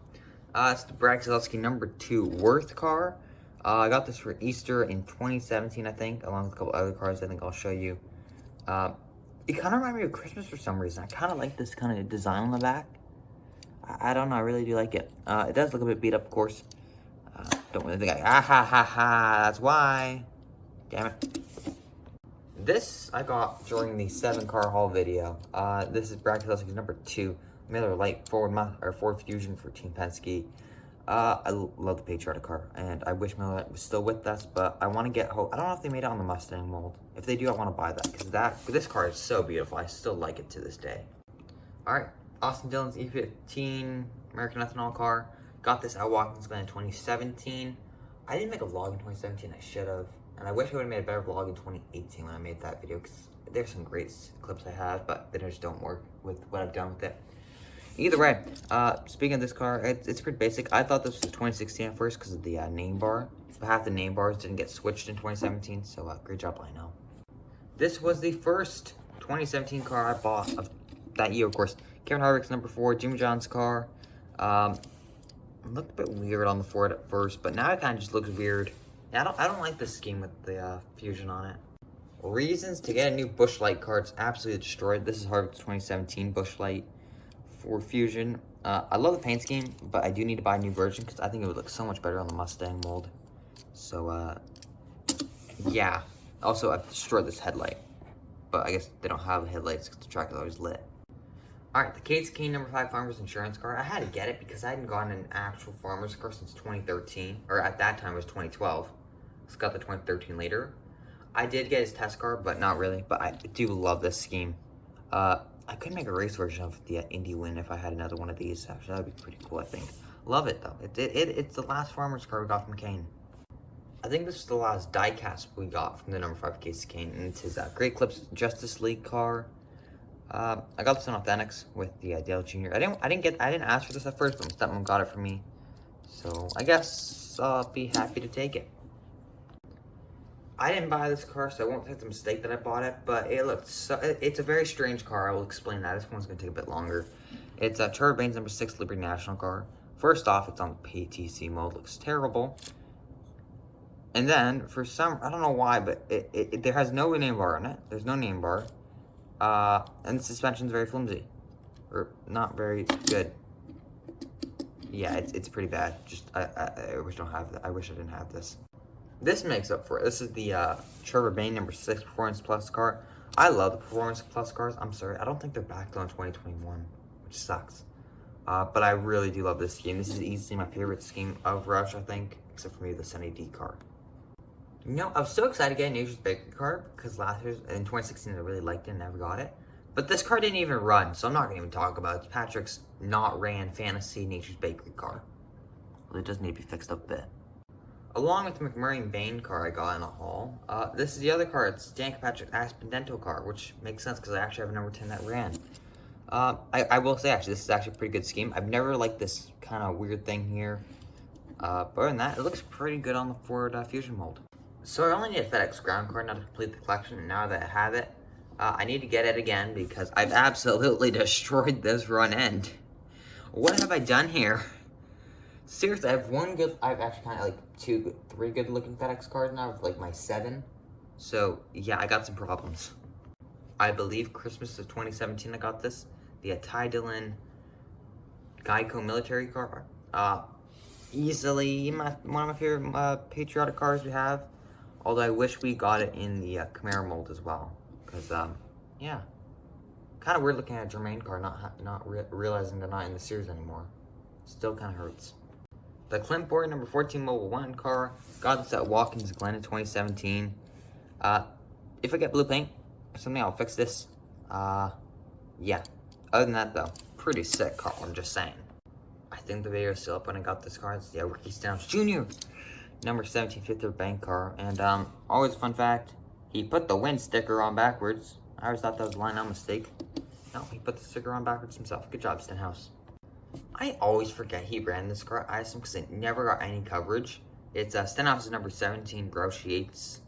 It's the Brad Keselowski number 2 Worth car. I got this for Easter in 2017, I think, along with a couple other cars I think I'll show you. It kind of reminded me of Christmas for some reason. I kind of like this kind of design on the back. I don't know, I really do like it. It does look a bit beat up, of course. Don't really think that's why. Damn it. This I got during the 7-car haul video. This is Brad Keselowski's number 2 Miller Lite Ford Fusion for Team Penske. I love the Patriotic car, and I wish Miller Lite was still with us, but I want to get hope. I don't know if they made it on the Mustang mold. If they do, I want to buy that, because this car is so beautiful. I still like it to this day. Alright, Austin Dillon's E15 American Ethanol car. Got this at Watkins Glen in 2017. I didn't make a vlog in 2017, I should have. And I wish I would have made a better vlog in 2018 when I made that video, because there's some great clips I have, but they just don't work with what I've done with it. Either way, speaking of this car, it's pretty basic. I thought this was 2016 at first because of the name bar. But half the name bars didn't get switched in 2017, so great job, I know. This was the first 2017 car I bought of that year, of course. Kevin Harvick's number 4, Jimmy John's car. Looked a bit weird on the Ford at first, but now it kind of just looks weird. Yeah, I don't like this scheme with the Fusion on it. Reasons to get a new Busch Light car. It's absolutely destroyed. This is Harvick's 2017 Busch Light Ford Fusion. I love the paint scheme, but I do need to buy a new version because I think it would look so much better on the Mustang mold. So, yeah. Also, I've destroyed this headlight, but I guess they don't have headlights because the track is always lit. Alright, the Case Kane number 5 Farmer's Insurance car. I had to get it because I hadn't gotten an actual Farmer's car since 2013, or at that time it was 2012. It's got the 2013 later. I did get his test car, but not really. But I do love this scheme. I could make a race version of the Indy Win if I had another one of these. Actually, that would be pretty cool, I think. Love it, though. It's the last Farmer's car we got from Kane. I think this is the last diecast we got from the number 5 Case Kane, and it's his Great Clips Justice League car. I got this on Authentics with the Dale Jr. I didn't ask for this at first, but my stepmom got it for me. So I guess I'll be happy to take it. I didn't buy this car, so I won't say it's a mistake that I bought it, but it looks so, it's a very strange car. I will explain that. This one's gonna take a bit longer. It's a Trevor Bayne's number 6 Liberty National car. First off, it's on PTC mode, looks terrible. And then, for some, I don't know why, but there has no name bar on it. There's no name bar. And the suspension's very flimsy. Or, not very good. Yeah, it's pretty bad. Just, I wish I don't have that. I wish I didn't have this. This makes up for it. This is the Trevor Bayne number 6 Performance Plus car. I love the Performance Plus cars. I'm sorry, I don't think they're back till in 2021, which sucks. But I really do love this scheme. This is easily my favorite scheme of Rush, I think, except for maybe the Sunny D car. You know, I was so excited to get a Nature's Bakery car because last year, in 2016, I really liked it and never got it. But this car didn't even run, so I'm not going to even talk about it. It's Patrick's not ran fantasy Nature's Bakery car. Well, it does need to be fixed up a bit. Along with the McMurray and Bain car I got in a haul, this is the other car. It's Dan Patrick's Aspendento car, which makes sense because I actually have a number 10 that ran. I will say, actually, this is actually a pretty good scheme. I've never liked this kind of weird thing here. But other than that, it looks pretty good on the Ford Fusion mold. So I only need a FedEx ground car now to complete the collection, and now that I have it, I need to get it again because I've absolutely destroyed this front end. What have I done here? Seriously, I've actually kind of like 3 good looking FedEx cars now with like my 7. So yeah, I got some problems. I believe Christmas of 2017 I got this. The Ty Dillon Geico military car. Easily one of my favorite patriotic cars we have. Although I wish we got it in the Camaro mold as well. Because, yeah. Kind of weird looking at a Germain car, not realizing they're not in the series anymore. Still kind of hurts. The Clint Boyer number 14 Mobile 1 car. Got this at Watkins Glen in 2017. If I get blue paint or something, I'll fix this. Yeah. Other than that, though, pretty sick car, I'm just saying. I think the video is still up when I got this car. It's the Ricky Stenhouse Jr. number 17 Fifth Third Bank car. And always a fun fact, he put the win sticker on backwards. I always thought that was a line-out mistake. No, he put the sticker on backwards himself. Good job, Stenhouse. I always forget he ran this car at ISM because it never got any coverage. It's Stenhouse's number 17 Grouch Yates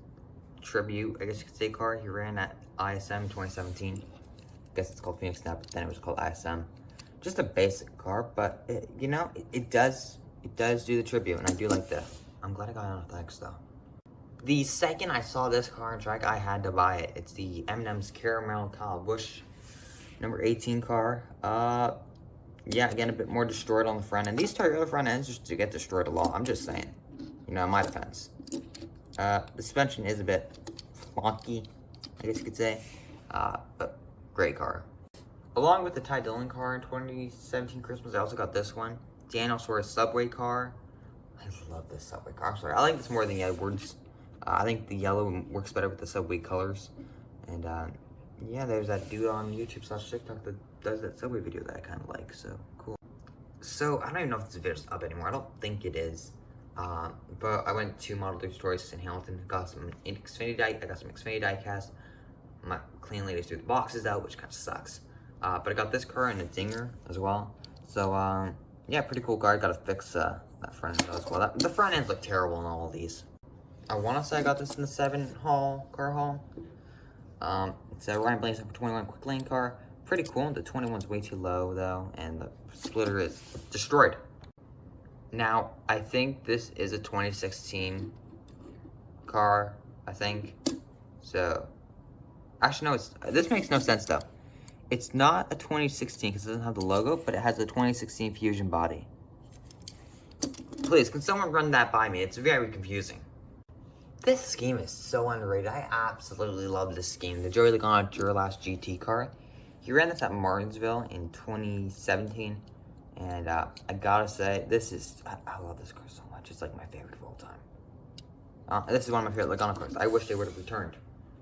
tribute, I guess you could say, car. He ran at ISM 2017. I guess it's called Phoenix now, but then it was called ISM. Just a basic car, but it does do the tribute, and I do like that. I'm glad I got it on Fedex though. The second I saw this car on track, I had to buy it. It's the Eminem's Caramel Kyle Busch number 18 car. Yeah, again, a bit more destroyed on the front end. These Toyota front ends just get destroyed a lot. I'm just saying, in my defense. The suspension is a bit flonky, I guess you could say, but great car. Along with the Ty Dillon car in 2017 Christmas, I also got this one, Daniel Suarez Subway car. I love this Subway car. I'm sorry, I like this more than the Edwards. I think the yellow works better with the Subway colors. And yeah, there's that dude on YouTube/TikTok that does that Subway video that I kind of like. So cool. So I don't even know if this video's up anymore. I don't think it is. But I went to Model 3 Stores in Hamilton, got some Xfinity diecast. My clean ladies threw the boxes out, which kind of sucks. But I got this car and a dinger as well. So, yeah, pretty cool car. I gotta fix that front end as well. The front ends look terrible in all of these. I want to say I got this in the 7 car haul. It's a Ryan Blaney's number 21 quick lane car. Pretty cool. The 21's way too low though, and the splitter is destroyed. Now, I think this is a 2016 car, I think. So, actually no, this makes no sense though. It's not a 2016 because it doesn't have the logo, but it has a 2016 Fusion body. Please, can someone run that by me? It's very confusing. This scheme is so underrated. I absolutely love this scheme. The Joey Logano Duralast GT car. He ran this at Martinsville in 2017. And I gotta say, I love this car so much. It's like my favorite of all time. This is one of my favorite Logano cars. I wish they would have returned.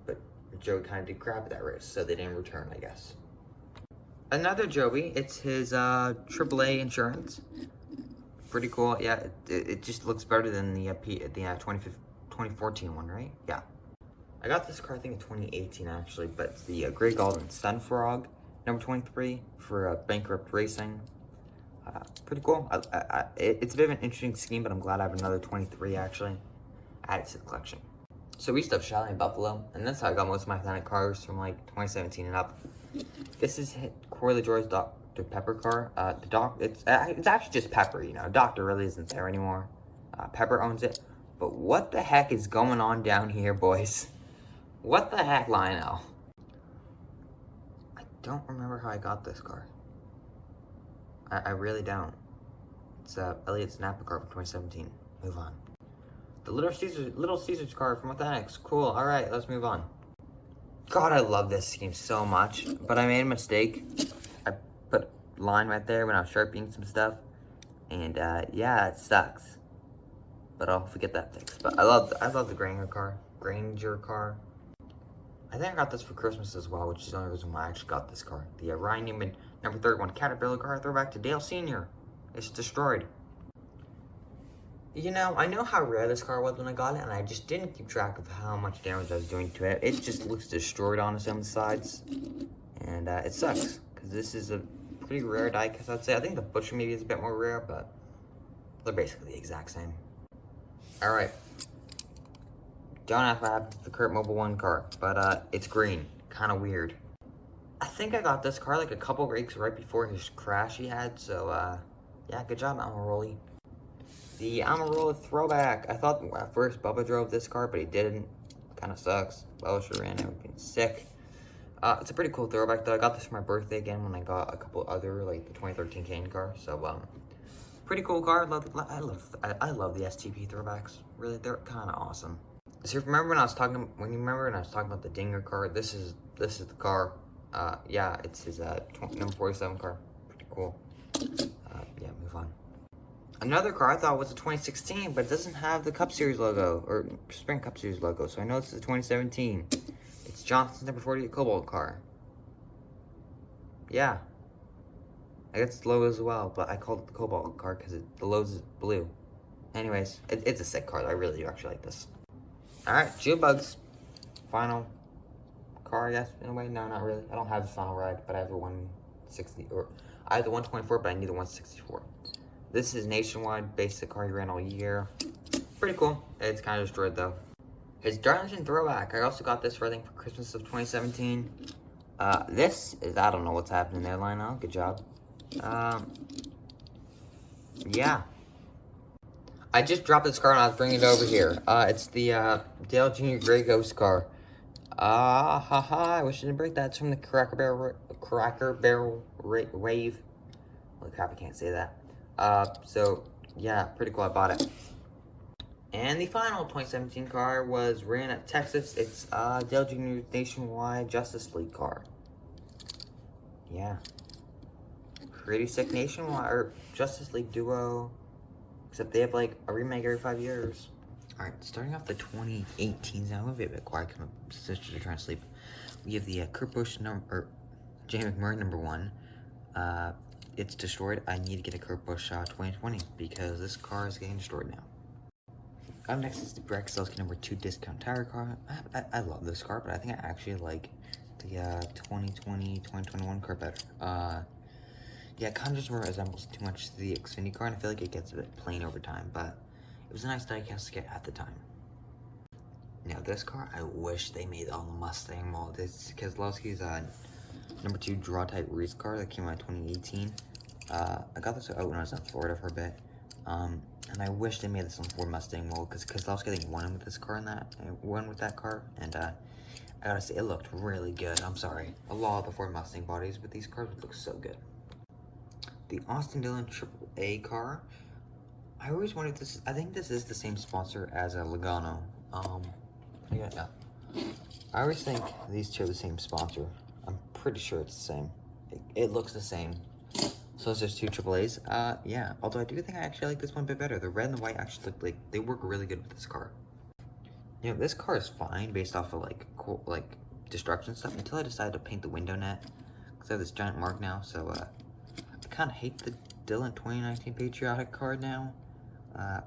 But Joey kind of did crap at that race, so they didn't return, I guess. Another Joey, it's his AAA insurance. Pretty cool. Yeah, it just looks better than the 2014 one, right? Yeah. I got this car, I think, in 2018, actually, but it's the Grey Golden Sunfrog, number 23, for Bankrupt Racing. Pretty cool. It's a bit of an interesting scheme, but I'm glad I have another 23, actually, added to the collection. So we used to have Chalet in Buffalo, and that's how I got most of my Planet cars from, like, 2017 and up. This is Corey LaJoie's Dr. Pepper car. It's actually just Pepper, you know. Doctor really isn't there anymore. Pepper owns it. But what the heck is going on down here, boys? What the heck, Lionel? I don't remember how I got this car. I really don't. It's Elliot's Napa Car from 2017. Move on. The Little Caesars car from Fedex. Cool. All right, let's move on. God, I love this scheme so much, but I made a mistake. I put a line right there when I was sharpening some stuff, and yeah, it sucks. But I'll forget that fixed. But I love the Granger car. I think I got this for Christmas as well, which is the only reason why I actually got this car. The Ryan Newman number 31 Caterpillar car, throwback to Dale Sr. It's destroyed. You know, I know how rare this car was when I got it, and I just didn't keep track of how much damage I was doing to it. It just looks destroyed on some sides, and it sucks, because this is a pretty rare diecast, I'd say. I think the Butcher maybe is a bit more rare, but they're basically the exact same. Alright. Don't ask what happened to the Kurt Mobile 1 car, but it's green. Kind of weird. I think I got this car like a couple weeks right before his crash he had, so yeah, good job, Amaroli. The Amaroli Throwback. I thought at first Bubba drove this car, but he didn't. Kind of sucks. Bubba should have ran it. Would have been sick. It's a pretty cool throwback, though. I got this for my birthday again when I got a couple other, like the 2013 Kane car. So, pretty cool car. I love the STP throwbacks. Really, they're kind of awesome. So remember when I was talking about the Dinger car? This is the car. Yeah, it's his number 47 car. Pretty cool. Yeah, move on. Another car I thought was a 2016, but it doesn't have the Cup Series logo, or Sprint Cup Series logo, so I know this is a 2017. It's Johnson's number 48 Cobalt car. Yeah. I guess it's low as well, but I called it the Cobalt car because the logo is blue. Anyways, it's a sick car. I really do actually like this. Alright, June Bugs. Final car, I guess, in a way. No, not really. I don't have the final ride, but I have the 160, or I have the 124, but I need the 164. This is Nationwide, basic car he ran all year. Pretty cool. It's kind of destroyed, though. His Darlington Throwback. I also got this for, I think, for Christmas of 2017. This is, I don't know what's happening there, Lionel. Good job. Yeah. I just dropped this car and I was bringing it over here. It's the Dale Jr. Grey Ghost car. I wish I didn't break that. It's from the Cracker Barrel Rave. Holy crap, I can't say that. So, yeah, pretty cool. I bought it. And the final 2017 car was ran at Texas. It's Dale Jr.'s Nationwide Justice League car. Yeah. Pretty sick Nationwide, or Justice League duo. Except they have, like, a remake every 5 years. Alright, starting off the 2018s. Now, I'm a bit quiet because my sisters are trying to sleep. We have the Kurt Busch Jamie McMurray number 1. It's destroyed. I need to get a Kurt Busch 2020 because this car is getting destroyed now. Up next is the Breck Selski number 2 discount tire car. I love this car, but I think I actually like the 2020-2021 car better. Yeah, it kind of just resembles too much the Xfinity car, and I feel like it gets a bit plain over time, but it was a nice diecast to get at the time. Now, this car, I wish they made on the Mustang mold. It's Keselowski's number 2 draw type race car that came out in 2018. I got this out when I was in Florida for a bit. And I wish they made this on Ford Mustang mold, because Keselowski, I think, won with this car in that, won with that car, and I gotta say, it looked really good. I'm sorry. A lot of the Ford Mustang bodies, but these cars would look so good. The Austin Dillon AAA car, I always wondered if this, I think this is the same sponsor as a Logano. Yeah. I always think these two are the same sponsor. I'm pretty sure it's the same. It looks the same. So it's just 2 AAAs. Yeah. Although I do think I actually like this one a bit better. The red and the white actually look like they work really good with this car. You know, this car is fine based off of like cool, like destruction stuff until I decided to paint the window net because I have this giant mark now. So I kind of hate the Dillon 2019 Patriotic Car now.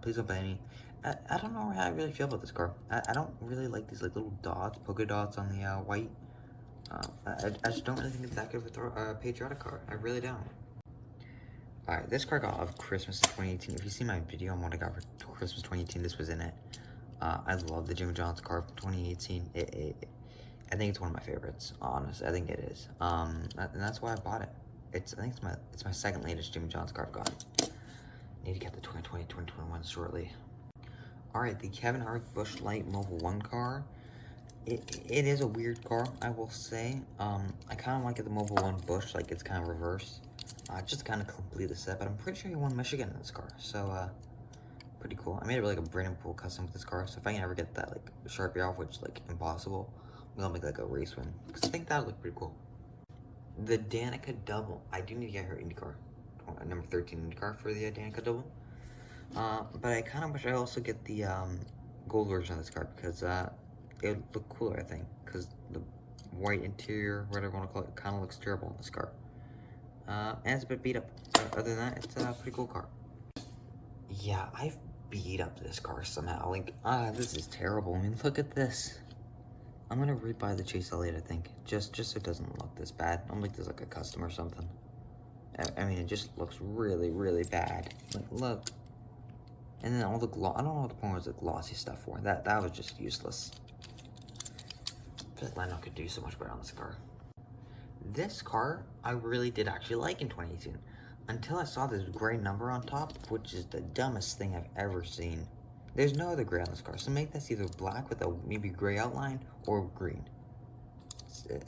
Please don't blame me. I don't know how I really feel about this car. I don't really like these like little dots, polka dots on the white. I just don't really think it's that good of a patriotic car. I really don't. Alright, this car got off Christmas in 2018. If you see my video on what I got for Christmas 2018, this was in it. I love the Jimmy John's car from 2018. I think it's one of my favorites, honestly. I think it is. And that's why I bought it. I think it's my second latest Jimmy John's car I've gotten. Need to get the 2020, 2021 shortly. Alright, the Kevin Harvick Busch Light Mobile 1 car. It is a weird car, I will say. I kind of like it, the Mobile 1 Busch, like it's kind of reverse. Just kind of complete the set, but I'm pretty sure he won Michigan in this car. So, pretty cool. I made it like a Brandon Poole custom with this car. So if I can ever get that like Sharpie off, which like impossible, I'm gonna make like a race win. Because I think that would look pretty cool. The Danica Double. I do need to get her IndyCar. Number 13 IndyCar for the Danica Double. But I kind of wish I also get the gold version of this car because it would look cooler, I think. Because the white interior, whatever you want to call it, kind of looks terrible in this car. And it's a bit beat up. But other than that, it's a pretty cool car. Yeah, I've beat up this car somehow. Like, this is terrible. I mean, look at this. I'm gonna rebuy the Chase Elliott, I think. Just so it doesn't look this bad. I'm like there's like a custom or something. I mean, it just looks really, really bad. Like, look. And then all the gloss, I don't know what the point was the glossy stuff for. That was just useless. I feel like Lando could do so much better on this car. This car, I really did actually like in 2018. Until I saw this gray number on top, which is the dumbest thing I've ever seen. There's no other gray on this car, so make this either black with a maybe gray outline or green.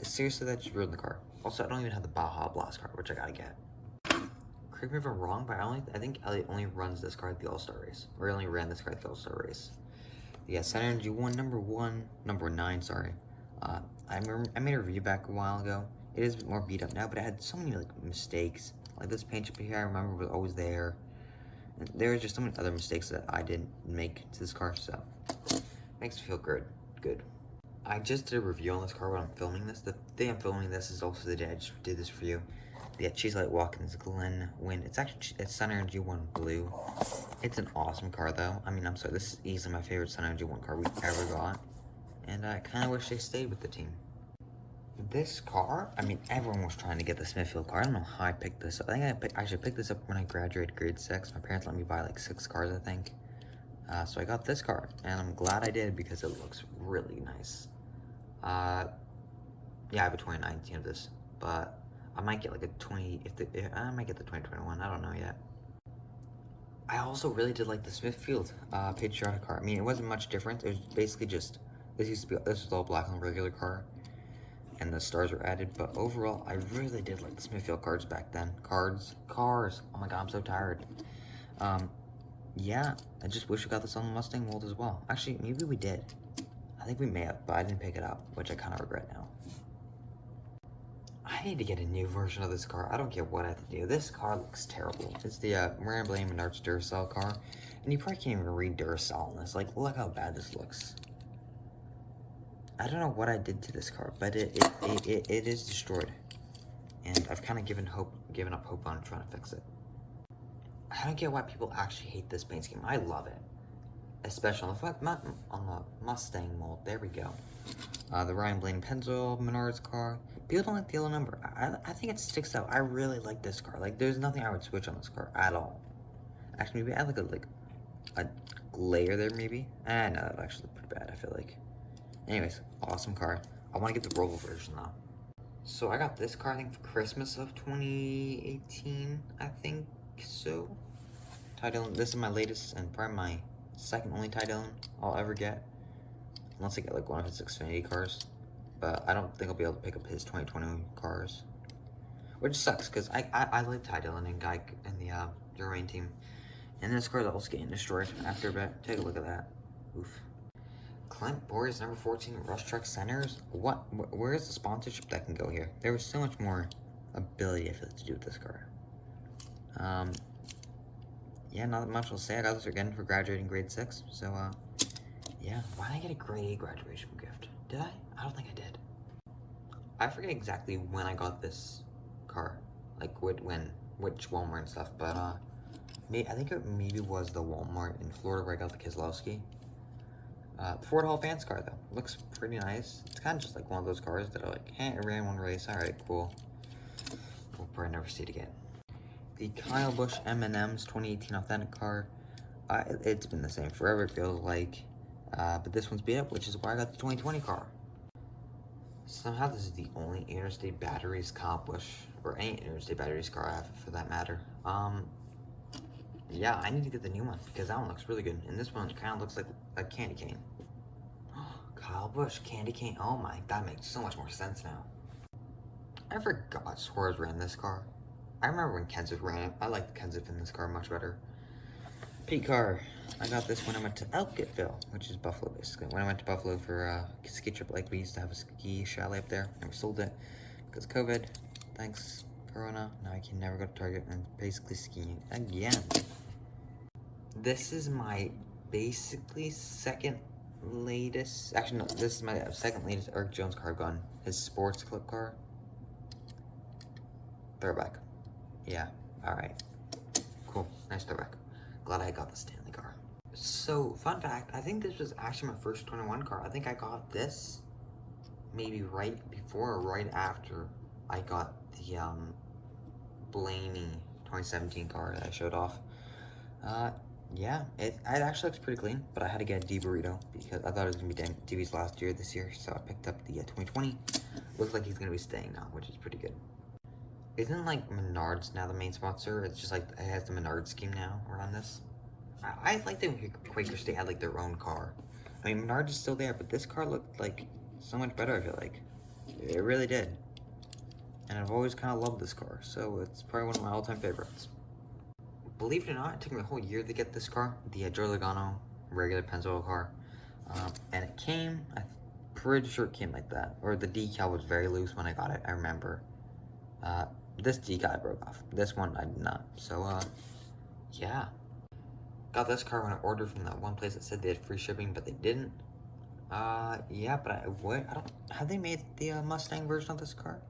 Seriously, that just ruined the car. Also, I don't even have the Baja Blast car, which I gotta get. Correct me if I'm wrong, but I think Elliott only runs this car at the All-Star race. Or only ran this car at the All-Star race. Yeah, Sun Energy number 9, sorry. I made a review back a while ago. It is a bit more beat up now, but it had so many like mistakes. Like this paint chip here, I remember was always there. And there were just so many other mistakes that I didn't make to this car, so makes me feel good. I just did a review on this car when I'm filming this. The day I'm filming this is also the day I just did this review. The Chase Light Watkins Glen Wind. It's Sun Energy 1 Blue. It's an awesome car though. I mean, I'm sorry, this is easily my favorite Sun Energy 1 car we've ever got. And I kind of wish they stayed with the team. This car, I mean, everyone was trying to get the Smithfield car. I don't know how I picked this up. I think I should pick this up when I graduated grade 6. My parents let me buy like 6 cars, I think. So I got this car, and I'm glad I did because it looks really nice. Yeah, I have a 2019 of this, but I might get like a 20, I might get the 2021, I don't know yet. I also really did like the Smithfield Patriotic car. I mean, it wasn't much different. It was basically just, this was all black on the regular car, and the stars were added, but overall, I really did like the Smithfield cars back then. Cars, oh my god, I'm so tired. Yeah, I just wish we got this on the Mustang mold as well. Actually, maybe we did. I think we may have, but I didn't pick it up, which I kind of regret now. I need to get a new version of this car. I don't care what I have to do. This car looks terrible. It's the Miranda Blame and Arch Duracell car, and you probably can't even read Duracell on this. Like, look how bad this looks. I don't know what I did to this car, but it is destroyed, and I've kind of given up hope on trying to fix it. I don't get why people actually hate this paint scheme. I love it. especially on the Mustang mold. There we go. The Ryan Blaney Pencil Menards car. People don't like the yellow number. I think it sticks out. I really like this car. Like, there's nothing I would switch on this car at all. Actually, maybe I like a layer there, maybe. No, that actually looked pretty bad, I feel like. Anyways, awesome car. I want to get the Roval version, though. So I got this car, I think, for Christmas of 2018, I think so. Ty Dillon, this is my latest and probably my second only Ty Dillon I'll ever get. Unless I get like one of his Xfinity cars. But I don't think I'll be able to pick up his 2020 cars. Which sucks, because I like Ty Dillon and Guy and the Germain team. And this car is also getting destroyed after a bit. Take a look at that. Oof. Clint Boris, number 14, Rush Truck Centers. Where is the sponsorship that can go here? There was so much more ability, I feel like, to do with this car. Yeah, not much I'll say. I got this again for graduating grade 6. So, yeah. Why did I get a grade 8 graduation gift? Did I? I don't think I did. I forget exactly when I got this car. Like, which Walmart and stuff. But, I think it maybe was the Walmart in Florida where I got the Keselowski. The Ford Hall Fans car, though. Looks pretty nice. It's kind of just like one of those cars that are like, hey, I ran one race. Alright, cool. We'll probably never see it again. The Kyle Busch Eminem's 2018 Authentic car. It's been the same forever, it feels like. But this one's beat up, which is why I got the 2020 car. Somehow this is the only interstate batteries Kyle Busch, or any interstate batteries car I have, for that matter. Yeah, I need to get the new one, because that one looks really good. And this one kind of looks like a candy cane. Kyle Busch, candy cane. Oh my, that makes so much more sense now. I forgot Suarez ran this car. I remember when Kenseth ran it. I liked Kenseth in this car much better. Pete car. I got this when I went to Elkettville, which is Buffalo, basically. When I went to Buffalo for a ski trip, like we used to have a ski chalet up there, and we sold it because of COVID. Thanks, Corona. Now I can never go to Target and basically skiing again. This is my basically second latest. Actually, no, this is my second latest Eric Jones car I've gone. His sports clip car. Throwback. Yeah, alright. Cool, nice throwback. Glad I got the Stanley car. So, fun fact, I think this was actually my first 21 car. I think I got this maybe right before or right after I got the Blaney 2017 car that I showed off. Yeah, it actually looks pretty clean, but I had to get a D burrito because I thought it was going to be DB's last year this year, so I picked up the 2020. Looks like he's going to be staying now, which is pretty good. Isn't, like, Menards now the main sponsor? It's just, like, it has the Menards scheme now around this. I like that Quaker State had, like, their own car. I mean, Menards is still there, but this car looked, like, so much better, I feel like. It really did. And I've always kind of loved this car, so it's probably one of my all-time favorites. Believe it or not, it took me a whole year to get this car, the Joe Logano regular Pennzoil car. And it came, I'm pretty sure it came like that. Or the decal was very loose when I got it, I remember. This decal I broke off. This one I did not. So, yeah. Got this car when I ordered from that one place that said they had free shipping, but they didn't. Yeah, but have they made the Mustang version of this car?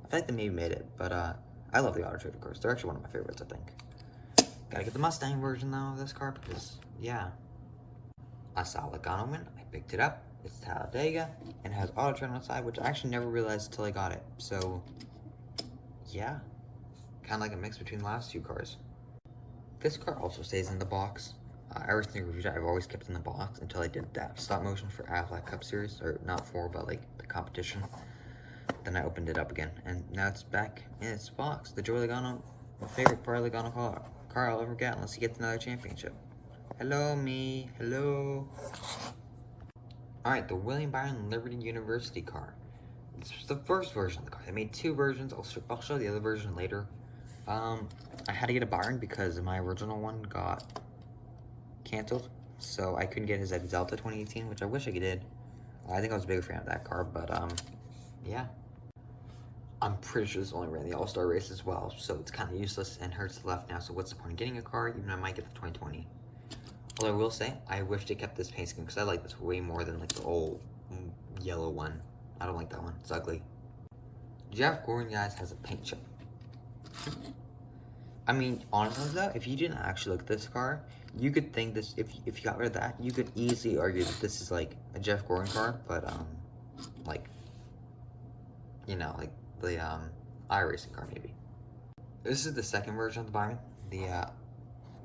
I feel like they maybe made it, but I love the Auto Trader cars. They're actually one of my favorites, I think. Gotta get the Mustang version though of this car because, yeah. I saw Logano win, I picked it up. It's Talladega and has Auto Trader on the side, which I actually never realized until I got it. So, yeah. Kind of like a mix between the last two cars. This car also stays in the box. Ever since I've always kept it in the box until I did that stop motion for Aflac Cup Series, or not for, but like the competition. Then I opened it up again, and now it's back in its box. The Joe Logano, my favorite part of the Logano car I'll ever get, unless he gets another championship. Hello, me. Hello. Alright, the William Byron Liberty University car. This was the first version of the car. They made two versions. I'll show the other version later. I had to get a Byron because my original one got canceled, so I couldn't get his Exalted 2018, which I wish I did. I think I was a bigger fan of that car, but yeah. I'm pretty sure this only ran the All-Star race as well, so it's kind of useless and hurts the left now, so what's the point of getting a car, even though I might get the 2020. Although I will say, I wish they kept this paint scheme, because I like this way more than like the old yellow one. I don't like that one, it's ugly. Jeff Gordon, guys, has a paint chip. I mean, honestly though, if you didn't actually look at this car, You could think this, if you got rid of that, you could easily argue that this is like a Jeff Gordon car, but like, you know, like the iRacing car maybe. This is the second version of the Byron, the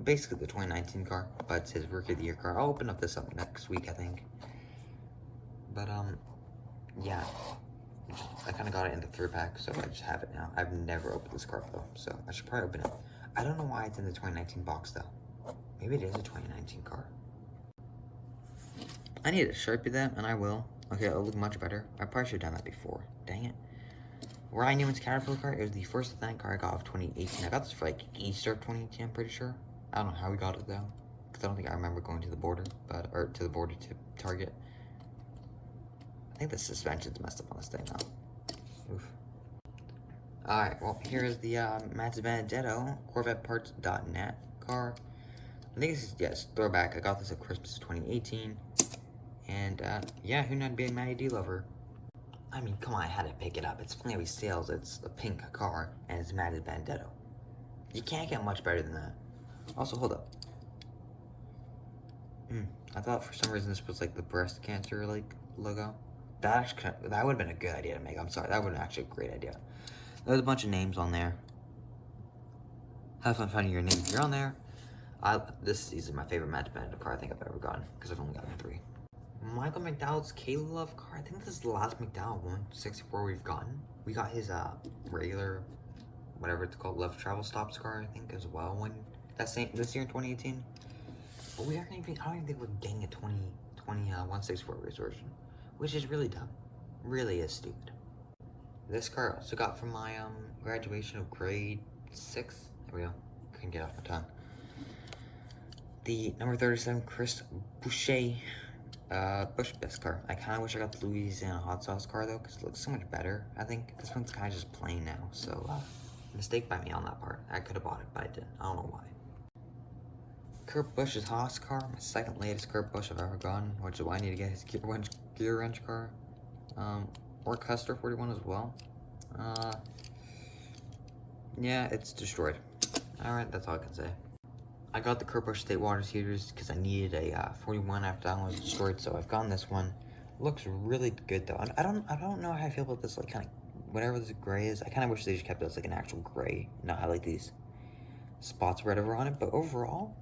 basically the 2019 car, but it's his Rookie of the Year car. I'll open up this up next week, I think. But yeah, I kind of got it in the Throwback, so I just have it now. I've never opened this car though, so I should probably open it. I don't know why it's in the 2019 box though. Maybe it is a 2019 car. I need to Sharpie that, and I will. Okay, it'll look much better. I probably should have done that before. Dang it. Ryan Newman's Caterpillar car, it was the first Atlanta car I got of 2018. I got this for like Easter of 2018, I'm pretty sure. I don't know how we got it though, because I don't think I remember going to the border, or to the border to Target. I think the suspension's messed up on this thing now. Oof. Alright, well, here's the Matt's Benedetto CorvetteParts.net car. I think this is, yes, Throwback. I got this at Christmas of 2018. And, yeah, who not be a Matty D lover? I mean, come on, I had to pick it up. It's Flammy Sales, it's a pink car, and it's Matt's Benedetto. You can't get much better than that. Also, hold up. I thought for some reason this was like the breast cancer, like, logo. That would have been a good idea to make. I'm sorry, that would have been actually a great idea. There's a bunch of names on there. Have fun finding your name if you're on there. This is my favorite Matt Benedetto car I think I've ever gotten, because I've only gotten 3. Michael McDowell's Kayla Love car. I think this is the last McDowell 164 we've gotten. We got his regular, whatever it's called, Love Travel Stops car, I think, as well. This year in 2018. But we aren't even, I don't even think we're getting a 164 race version, which is really dumb. Really is stupid. This car I also got from my graduation of grade 6. There we go. Couldn't get off my tongue. The number 37 Chris Boucher Busch best car. I kind of wish I got the Louisiana hot sauce car though, because it looks so much better. I think this one's kind of just plain now. So mistake by me on that part. I could have bought it, but I didn't. I don't know why. Kurt Busch's Haas car, my second latest Kurt Busch I've ever gotten, which is why I need to get his gear wrench car. Or Custer 41 as well. Yeah, it's destroyed. Alright, that's all I can say. I got the Kurt Busch State Water Heaters because I needed a 41 after that one was destroyed, so I've gotten this one. Looks really good though. I don't know how I feel about this, like, kind of whatever this gray is. I kind of wish they just kept it as like an actual gray, not have like these spots red over on it. But overall,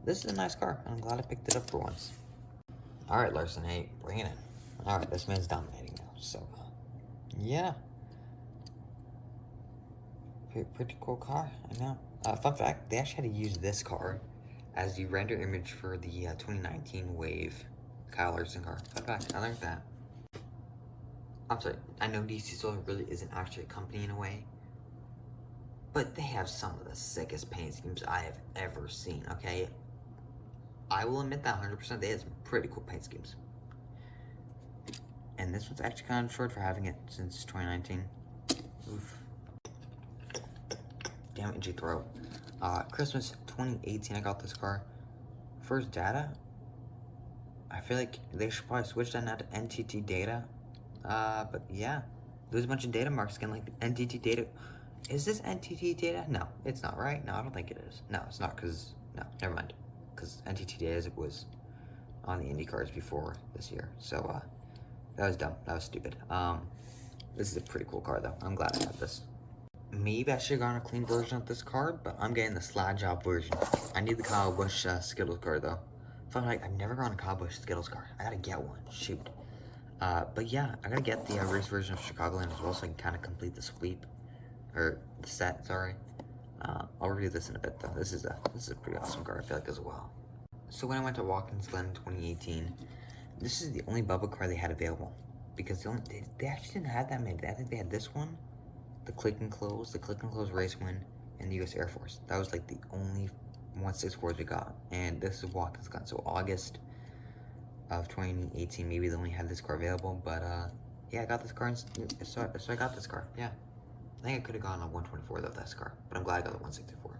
this is a nice car, and I'm glad I picked it up for once. All right, Larson, hey, bring it in. All right, this man's dominating now. So, yeah, pretty cool car. I know. Fun fact: they actually had to use this car as the render image for the 2019 Wave Kyle Larson car. Fun fact: I learned that. I'm sorry. I know DC Solar really isn't actually a company in a way, but they have some of the sickest paint schemes I have ever seen. Okay, I will admit that 100%. They have some pretty cool paint schemes, and this one's actually kind of short for having it since 2019. Oof. Damn it, G-Throw. Christmas 2018, I got this car. First data, I feel like they should probably switch that now to NTT data. But yeah, there's a bunch of data marks again, like NTT data. Is this NTT data? No, it's not, right? No, I don't think it is. No, it's not, because, no, never mind. Because NTT data was on the Indy cards before this year. So, that was dumb. That was stupid. This is a pretty cool car, though. I'm glad I have this. Maybe I should have gotten a clean version of this card, but I'm getting the slide job version. I need the Kyle Busch Skittles car, though. Fun fact, I've never gotten a Kyle Busch Skittles car. I gotta get one. Shoot. But yeah, I gotta get the race version of Chicagoland as well, so I can kind of complete the sweep. Or the set, sorry. I'll review this in a bit, though. This is a pretty awesome car, I feel like, as well. So when I went to Watkins Glen in 2018, this is the only Bubba car they had available. Because they actually didn't have that many. I think they had this one, the Click and Close Race Win, and the U.S. Air Force. That was like the only 164s we got. And this is Watkins Glen, so August of 2018, maybe they only had this car available. But yeah, I got this car, so I got this car, yeah. I think I could have gone on 124 though, this car, but I'm glad I got the 164.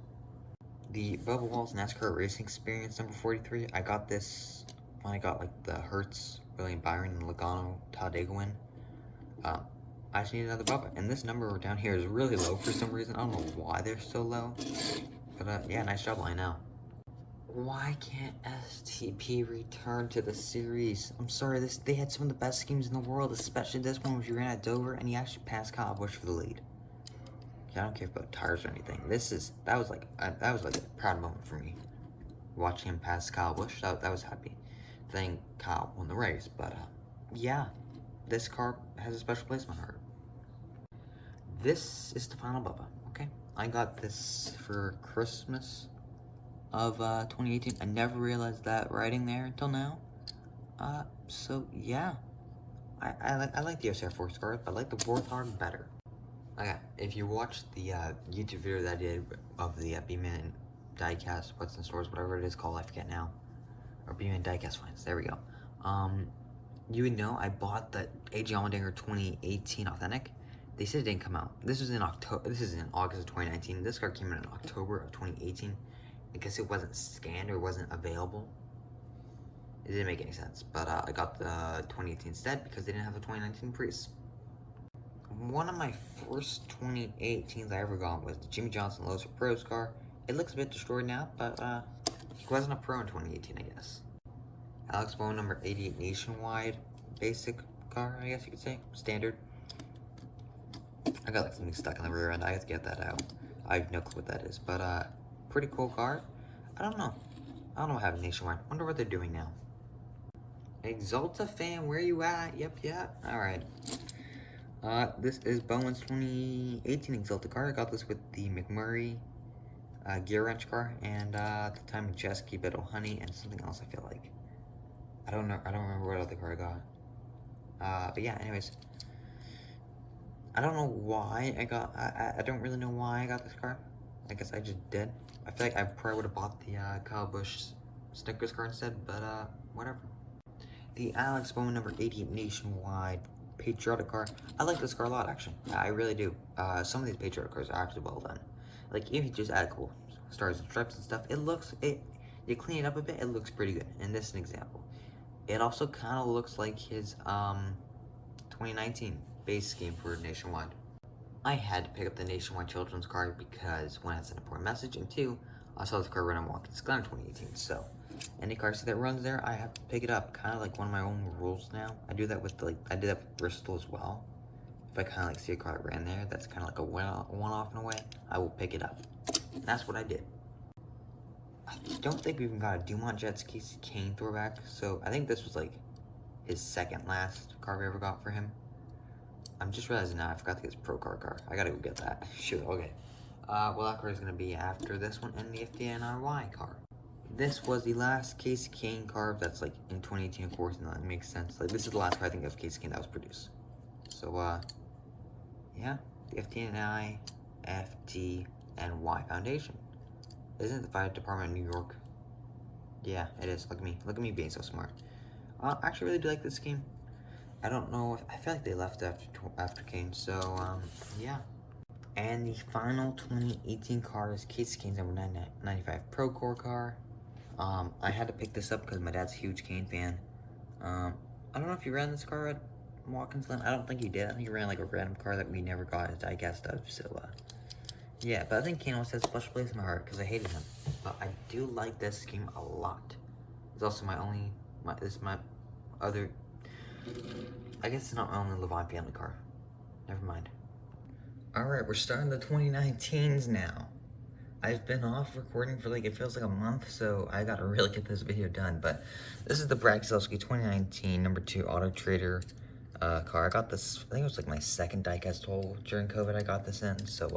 The Bubba Walls NASCAR Racing Experience number 43. I got this when I got like the Hertz, William Byron, and Logano Talladega win. I just need another Bubba, and this number down here is really low for some reason. I don't know why they're so low, but yeah, nice job line now. Why can't STP return to the series? I'm sorry, they had some of the best schemes in the world, especially this one where you ran at Dover and he actually passed Kyle Busch for the lead. Yeah, I don't care about tires or anything. That was like a proud moment for me. Watching him pass Kyle Busch, that was happy. Thank Kyle won the race, but yeah, this car has a special place in my heart. This is the final Bubba, okay? I got this for Christmas of 2018. I never realized that writing there until now. So yeah, I like the SR Force car, but I like the Warthog better. Okay, if you watched the YouTube video that I did of the B-Man diecast, what's in stores, whatever it is called, I forget now, or B-Man diecast finds. There we go. You would know I bought the AJ Allmendinger 2018 Authentic. They said it didn't come out. This was in October. This is in August of 2019. This car came out in October of 2018. I guess it wasn't scanned or wasn't available. It didn't make any sense. But I got the 2018 instead because they didn't have the 2019 Prius. One of my first 2018s I ever got was the Jimmy Johnson Lowe's for Pros car. It looks a bit destroyed now, but he wasn't a pro in 2018, I guess. Alex Bowman number 88 Nationwide basic car, I guess you could say. Standard. I got like something stuck in the rear end. I have to get that out. I have no clue what that is, but pretty cool car. I don't know what happened Nationwide. Wonder what they're doing now. Exalted fan, where you at? Yep. Alright. This is Bowman's 2018 Exalted car. I got this with the McMurray gear wrench car, and at the time Jetski, Biffle, Honey, and something else. I feel like I don't remember what other car I got. But yeah. Anyways, I don't know why I don't really know why I got this car. I guess I just did. I feel like I probably would have bought the Kyle Busch Snickers car instead, but whatever. The Alex Bowman number 88 Nationwide Patriotic Car. I like this car a lot, actually. I really do. Some of these Patriotic cars are actually well done. Like, if you just add cool stars and stripes and stuff, you clean it up a bit, it looks pretty good. And this is an example. It also kind of looks like his 2019 base scheme for Nationwide. I had to pick up the Nationwide children's car because one, it's an important message, and two, I saw this car run on Watkins Glen in 2018. So any car that runs there, I have to pick it up. Kind of like one of my own rules now. I do that with Bristol as well. If I kind of see a car that ran there, that's kind of like a one-off in a way, I will pick it up. And that's what I did. I don't think we even got a Dumont Jetski Kane throwback, so I think this was like his second last car we ever got for him. I'm just realizing now I forgot to get his pro car. I gotta go get that. Shoot, okay. Well, that car is gonna be after this one and the FDNRY car. This was the last Casey Kane car that's like in 2018, of course, and that makes sense. Like, this is the last car I think of Casey Kane that was produced. So, yeah, the FDNI FDNY Foundation. Isn't it the fire department in New York? Yeah, it is. Look at me being so smart. I actually really do like this game. I don't know if, I feel like they left after Kane, so, yeah. And the final 2018 car is Casey Kane's number 995 Pro Core car. I had to pick this up because my dad's a huge Kane fan. I don't know if he ran this car at Watkins Glen. I don't think he did. I think he ran like a random car that we never got a diecast of, so, yeah, but I think Kane always has a special place in my heart because I hated him. But I do like this game a lot. It's also this is my other, I guess it's not my only Levine family car. Never mind. Alright, we're starting the 2019s now. I've been off recording for like, it feels like a month, so I gotta really get this video done. But this is the Brad Keselowski 2019 number 2 Auto Trader car. I got this, I think it was like my second diecast hole during COVID I got this in, so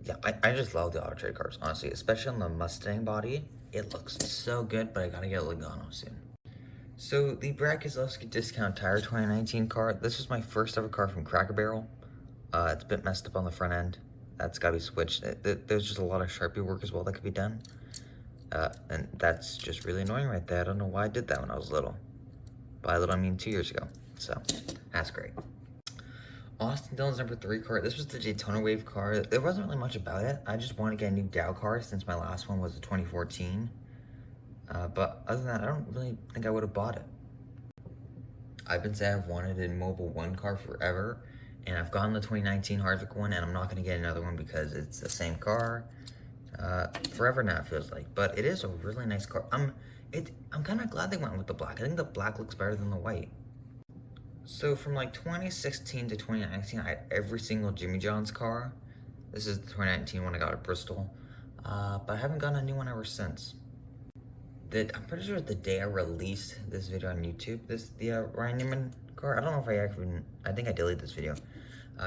yeah, I just love the Auto Trader cars, honestly, especially on the Mustang body. It looks so good, but I gotta get a Logano soon. So the Brad Keselowski Discount Tire 2019 car, this was my first ever car from Cracker Barrel. It's a bit messed up on the front end. That's gotta be switched. There's just a lot of Sharpie work as well that could be done. And that's just really annoying right there. I don't know why I did that when I was little. By little, I mean 2 years ago. So, that's great. Austin Dillon's number 3 car. This was the Daytona Wave car. There wasn't really much about it. I just wanted to get a new Dow car since my last one was a 2014. But other than that, I don't really think I would have bought it. I've been saying I've wanted a Mobile 1 car forever. And I've gotten the 2019 Harvick one, and I'm not going to get another one because it's the same car. Forever now, it feels like. But it is a really nice car. I'm kind of glad they went with the black. I think the black looks better than the white. So from like 2016 to 2019, I had every single Jimmy John's car. This is the 2019 one I got at Bristol. But I haven't gotten a new one ever since. I'm pretty sure the day I released this video on YouTube, the Ryan Newman car, I don't know if I think I deleted this video.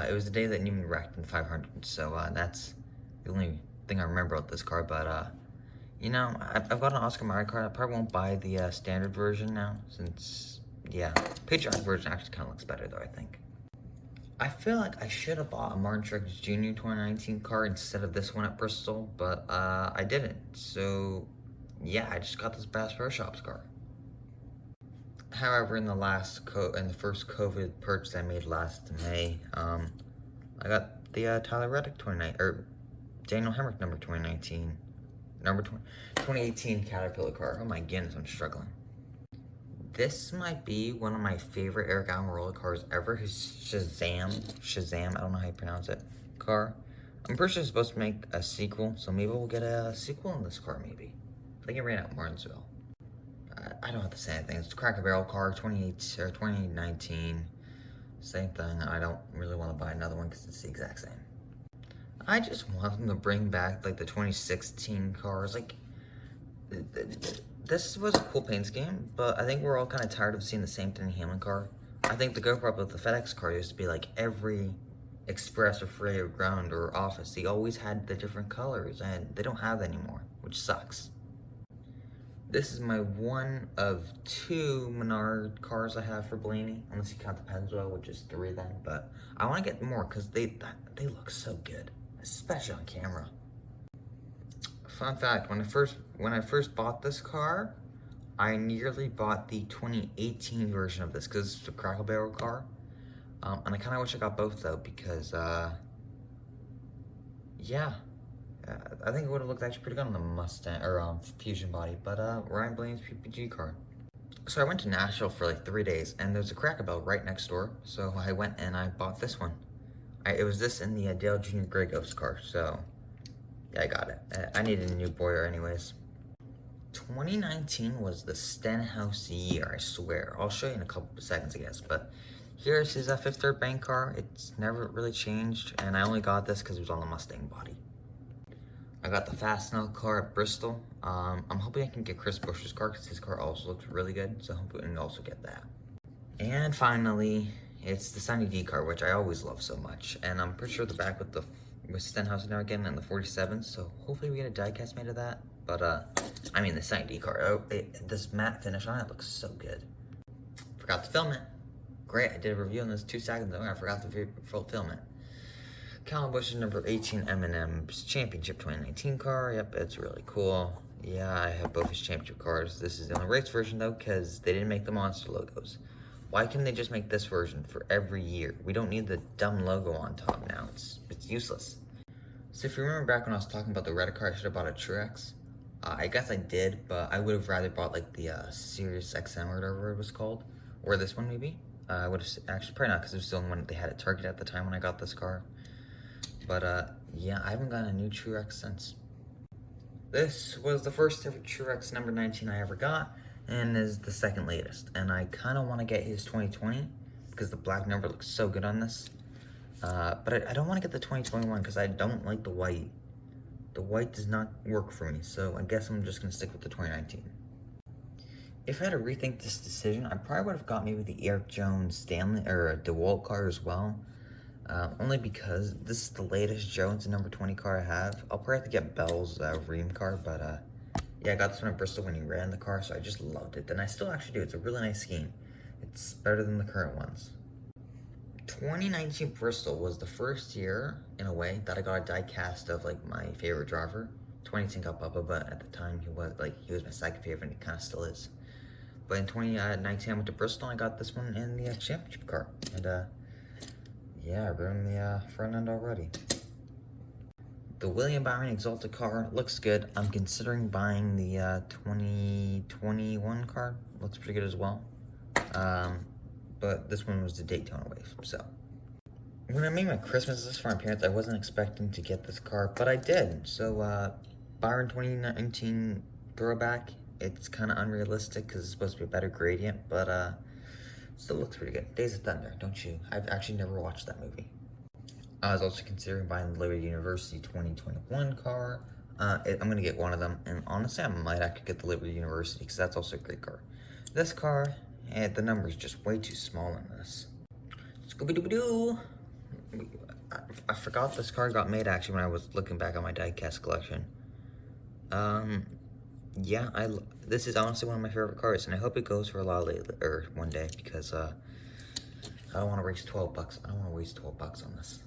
It was the day that Newman wrecked in the 500, so that's the only thing I remember about this car. But you know, I've got an Oscar Mayer car. I probably won't buy the standard version now, since, yeah, Patriotic version actually kind of looks better though, I think. I feel like I should have bought a Martin Truex Jr. 2019 car instead of this one at Bristol, but I didn't. So yeah, I just got this Bass Pro Shops car. However, in the first COVID purchase I made last May, I got the Tyler Reddick Daniel Hemrick number 2018 Caterpillar car. Oh my goodness, I'm struggling. This might be one of my favorite Eric Almirola cars ever. His Shazam, I don't know how you pronounce it, car. I'm pretty sure it's supposed to make a sequel, so maybe we'll get a sequel in this car, maybe. I think it ran out in Martinsville. I don't have to say anything. It's a Cracker Barrel car, 2019. Same thing. I don't really want to buy another one because it's the exact same. I just want them to bring back like the 2016 cars. Like, this was a cool paint scheme, but I think we're all kind of tired of seeing the same Denny Hamlin car. I think the GoPro with the FedEx car used to be like every Express or Freight or Ground or Office. They always had the different colors, and they don't have that anymore, which sucks. This is my one of 2 Menard cars I have for Blaney, unless you count the Pennzoil, which is 3 then. But I want to get more because they look so good, especially on camera. Fun fact: when I first bought this car, I nearly bought the 2018 version of this because it's a Cracker Barrel car, and I kind of wish I got both though because yeah. I think it would have looked actually pretty good on the Mustang, or Fusion body, but Ryan Blaney's PPG car. So I went to Nashville for like 3 days, and there's a Cracker Barrel right next door, so I went and I bought this one. It was this in the Dale Jr. Grey Ghost car, so yeah, I got it. I needed a new boiler anyways. 2019 was the Stenhouse year, I swear. I'll show you in a couple of seconds, I guess, but here's his Fifth Third Bank car. It's never really changed, and I only got this because it was on the Mustang body. I got the Fastenal car at Bristol. I'm hoping I can get Chris Boucher's car because his car also looks really good, so I'm hoping I can also get that. And finally, it's the Sunny D car, which I always love so much. And I'm pretty sure the back with Stenhouse now again and the 47, so hopefully we get a diecast made of that. But I mean the Sunny D car, this matte finish on it looks so good. Forgot to film it. Great, I did a review on this 2 seconds ago and I forgot to film it. Kyle Busch's number 18 Eminem's Championship 2019 car. Yep, it's really cool. Yeah, I have both his championship cars. This is the only race version though, because they didn't make the monster logos. Why can't they just make this version for every year? We don't need the dumb logo on top now. It's useless. So if you remember back when I was talking about the red car, I should have bought a Truex. I guess I did, but I would have rather bought like the Sirius XM or whatever it was called, or this one maybe. I would have actually probably not because it was the only one that they had at Target at the time when I got this car. But yeah, I haven't gotten a new Truex since. This was the first ever Truex number 19 I ever got, and is the second latest. And I kind of want to get his 2020 because the black number looks so good on this. But I don't want to get the 2021 because I don't like the white. The white does not work for me, so I guess I'm just gonna stick with the 2019. If I had to rethink this decision, I probably would have got maybe the Eric Jones Stanley or a DeWalt car as well. Only because this is the latest Jones number 20 car I have. I'll probably have to get Bell's Ream car, but yeah, I got this one at Bristol when he ran the car, so I just loved it. And I still actually do. It's a really nice scheme. It's better than the current ones. 2019 Bristol was the first year, in a way, that I got a die cast of like my favorite driver. 2018 got Bubba, but at the time he was my second favorite, and he kind of still is. But in 2019 I went to Bristol and I got this one in the championship car, and yeah, I ruined the front end already. The William Byron Exalted car looks good. I'm considering buying the 2021 car. Looks pretty good as well. But this one was the Daytona wave, so. When I made my Christmas list for my parents, I wasn't expecting to get this car, but I did. So, Byron 2019 Throwback. It's kind of unrealistic because it's supposed to be a better gradient, but still looks pretty good. Days of Thunder, don't you? I've actually never watched that movie. I was also considering buying the Liberty University 2021 car. I'm going to get one of them, and honestly, I might actually get the Liberty University because that's also a great car. This car, the number is just way too small in this. Scooby-Doo-Doo! I forgot this car got made actually when I was looking back on my diecast collection. Yeah, this is honestly one of my favorite cars, and I hope it goes for a lot lately, or one day, because I don't want to waste 12 bucks. I don't want to waste 12 bucks on this.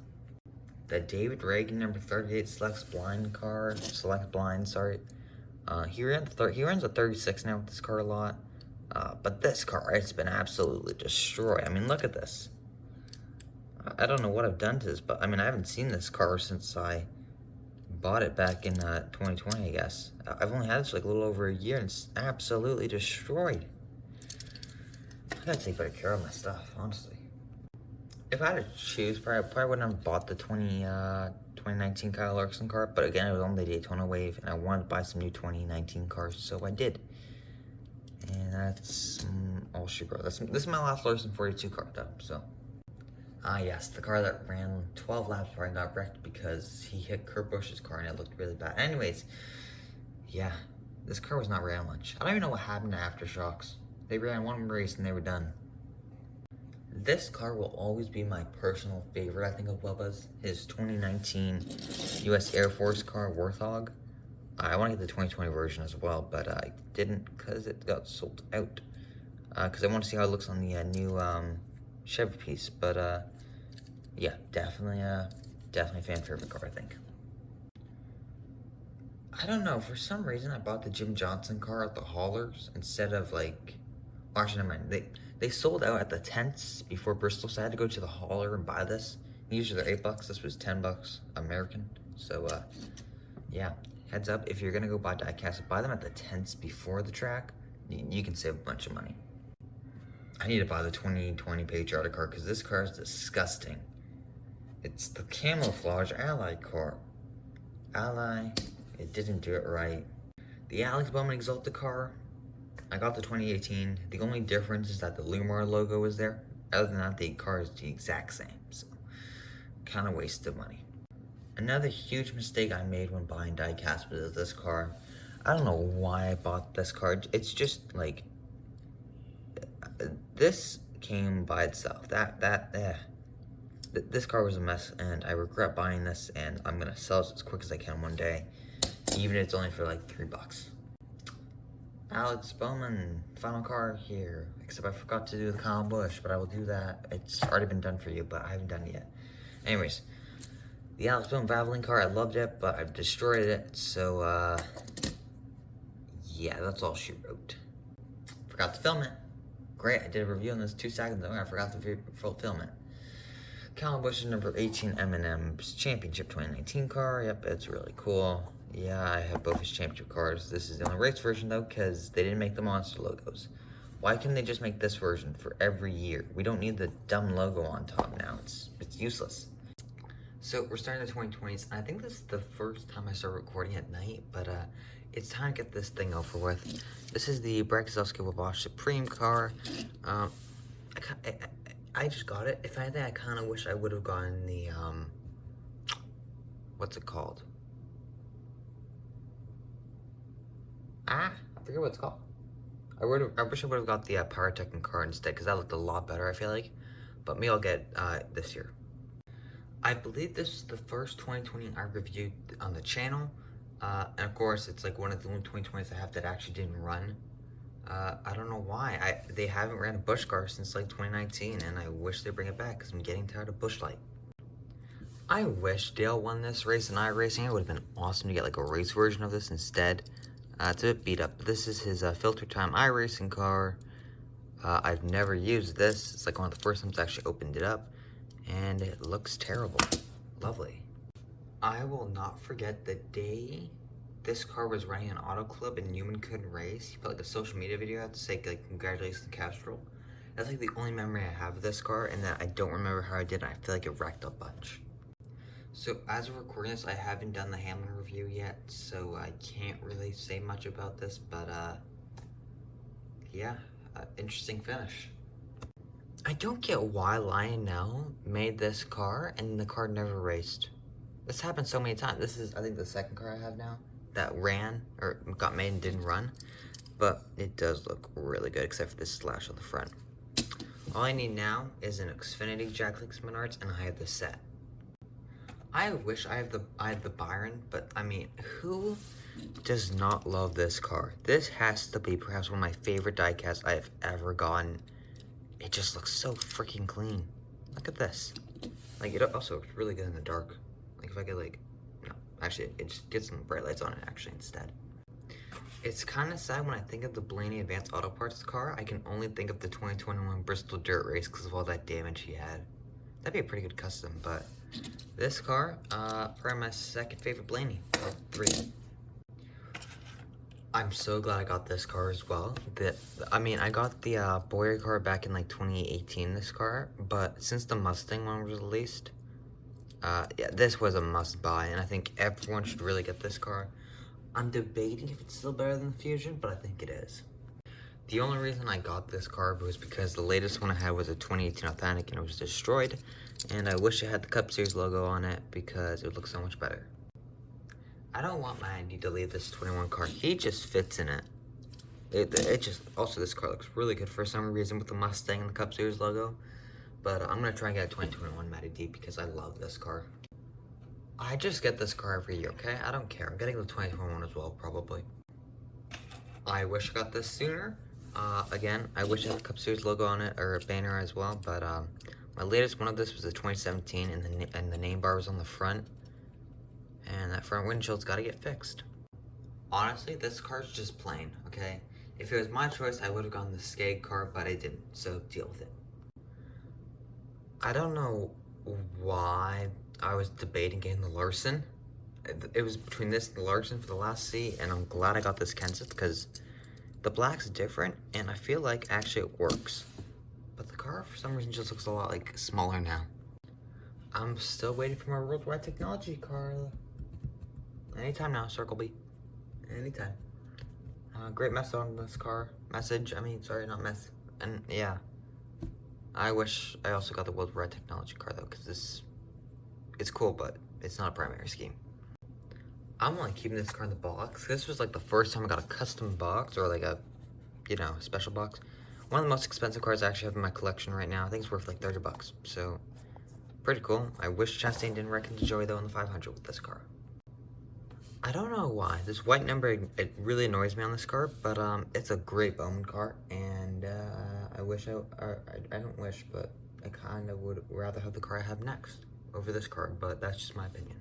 The David Reagan number 38 Select Blind car, sorry. He runs a 36 now with this car a lot. But this car, it's been absolutely destroyed. I mean, look at this. I don't know what I've done to this, but I mean, I haven't seen this car since I bought it back in 2020, I guess. I've only had this for like a little over a year, and it's absolutely destroyed. I gotta take better care of my stuff, honestly. If I had to choose, probably wouldn't have bought the 2019 Kyle Larson car, but again, it was on the Daytona wave, and I wanted to buy some new 2019 cars, so I did. And that's all she wrote. This is my last Larson 42 car, though, so. Yes, the car that ran 12 laps before I got wrecked because he hit Kurt Busch's car and it looked really bad. Anyways, yeah, this car was not ran much. I don't even know what happened to Aftershocks. They ran one race and they were done. This car will always be my personal favorite, I think, of Bubba's. His 2019 U.S. Air Force car, Warthog. I want to get the 2020 version as well, but I didn't because it got sold out. Because I want to see how it looks on the new Chevy piece, but yeah, definitely fan favorite car, I think. I don't know, for some reason I bought the Jim Johnson car at the haulers instead of like, well, actually never mind, they sold out at the tents before Bristol, so I had to go to the hauler and buy this. Usually they're $8, this was $10 American, so yeah, heads up, if you're gonna go buy diecast, buy them at the tents before the track, you can save a bunch of money. I need to buy the 2020 Patriotic Car because this car is disgusting. It's the camouflage Ally car. Ally, it didn't do it right. The Alex Bowman Exalted car, I got the 2018. The only difference is that the Lumar logo is there. Other than that, the car is the exact same. So, kind of wasted money. Another huge mistake I made when buying diecast was this car. I don't know why I bought this car. It's just like, this came by itself. This car was a mess, and I regret buying this, and I'm gonna sell it as quick as I can one day, even if it's only for like $3. Alex Bowman, final car here, except I forgot to do the Kyle Busch, but I will do that. It's already been done for you, but I haven't done it yet. Anyways, the Alex Bowman Valvoline car, I loved it, but I've destroyed it, so yeah, that's all she wrote. Forgot to film it. Great, I did a review on this 2 seconds ago, and I forgot to film it. Kyle Busch's number 18 Eminem's Championship 2019 car. Yep, it's really cool. Yeah, I have both his championship cars. This is the only race version, though, because they didn't make the monster logos. Why can't they just make this version for every year? We don't need the dumb logo on top now. It's useless. So, we're starting the 2020s, and I think this is the first time I start recording at night, but it's time to get this thing over with. This is the Brexelski Bosch Supreme car. I just got it. If anything, I kind of wish I would have gotten the, what's it called? I forget what it's called. I wish I would have got the Pyrotechnic car instead, because that looked a lot better, I feel like. But maybe I'll get this year. I believe this is the first 2020 I reviewed on the channel. And of course, it's like one of the only 2020s I have that actually didn't run. I don't know why. They haven't ran a Busch car since like 2019, and I wish they bring it back because I'm getting tired of Busch Light. I wish Dale won this race in iRacing. It would have been awesome to get like a race version of this instead. It's a bit beat up, but this is his Filter Time iRacing car. I've never used this. It's like one of the first times I actually opened it up, and it looks terrible. Lovely. I will not forget the day this car was running an auto club and Newman couldn't race. He put like a social media video out to say like congratulations to Castrol. That's like the only memory I have of this car, and that I don't remember how I did, and I feel like it wrecked a bunch. So as of recording this, I haven't done the Hamlin review yet, so I can't really say much about this, but yeah, interesting finish. I don't get why Lionel made this car and the car never raced. This happened so many times. This is, I think, the second car I have now that ran, or got made and didn't run, but it does look really good except for this slash on the front. All I need now is an Xfinity Jacklix Menards, and I have the set. I wish I had the Byron, but I mean, who does not love this car? This has to be perhaps one of my favorite diecasts I have ever gotten. It just looks so freaking clean. Look at this. Like, it also looks really good in the dark. Like, if I could, like, no, actually, it just gets some bright lights on it, actually, instead. It's kind of sad when I think of the Blaney Advanced Auto Parts car, I can only think of the 2021 Bristol Dirt Race because of all that damage he had. That'd be a pretty good custom, but this car, probably my second favorite Blaney, or 3. I'm so glad I got this car as well. I mean, I got the Boyer car back in like 2018, this car, but since the Mustang one was released, yeah, this was a must buy, and I think everyone should really get this car. I'm debating if it's still better than the Fusion, but I think it is. The only reason I got this car was because the latest one I had was a 2018 Authentic and it was destroyed, and I wish it had the Cup Series logo on it because it would look so much better. I don't want my Andy to leave this 21 car. He just fits in it. It just, also this car looks really good for some reason with the Mustang and the Cup Series logo, but I'm going to try and get a 2021 Matty D because I love this car. I just get this car every year, okay? I don't care. I'm getting the 2021 as well, probably. I wish I got this sooner. Again, I wish I had the Cup Series logo on it, or a banner as well, but my latest one of this was the 2017, and the name bar was on the front, and that front windshield's got to get fixed. Honestly, this car's just plain, okay? If it was my choice, I would have gone the Skag car, but I didn't, so deal with it. I don't know why I was debating getting the Larson. It was between this and the Larson for the last C, and I'm glad I got this Kenseth because the black's different, and I feel like actually it works. But the car, for some reason, just looks a lot like smaller now. I'm still waiting for my Worldwide Technology car. Anytime now, Circle B. Anytime. Great mess on this car. Sorry, not mess. And yeah. I wish I also got the Worldwide Technology car though, because it's cool, but it's not a primary scheme. I'm only keeping this car in the box. This was like the first time I got a custom box, or like a, special box. One of the most expensive cars I actually have in my collection right now. I think it's worth like 30 bucks. So, pretty cool. I wish Chastain didn't wreck into Joey though in the 500 with this car. I don't know why. This white number, it really annoys me on this car, but it's a great Bowman car, and I don't wish, but I kind of would rather have the car I have next over this car, but that's just my opinion.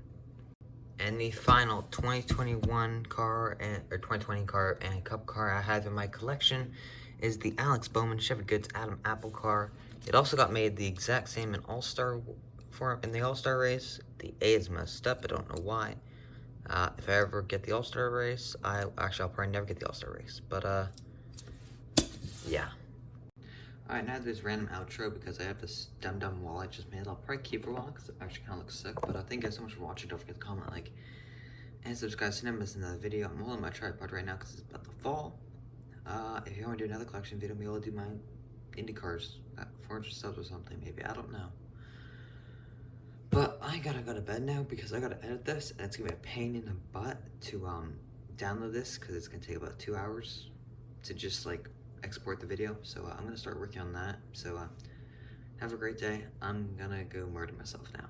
And the final 2021 car, or 2020 car and Cup car I have in my collection is the Alex Bowman Chevy Goods Adam Apple car. It also got made the exact same in the All-Star race. The A is messed up, I don't know why. If I ever get the All-Star race, I'll probably never get the All-Star race, but yeah. Alright, now this random outro because I have this dumb wall I just made. I'll probably keep for a while because it actually kind of looks sick. But thank you guys so much for watching. Don't forget to comment, like, and subscribe so you never miss another video. I'm holding my tripod right now because it's about to fall. If you want to do another collection video, maybe I'll do my Indy cars at 400 subs or something, maybe. I don't know. But I gotta go to bed now because I gotta edit this, and it's gonna be a pain in the butt to download this because it's gonna take about 2 hours to just like export the video. So I'm gonna start working on that. So have a great day. I'm gonna go murder myself now.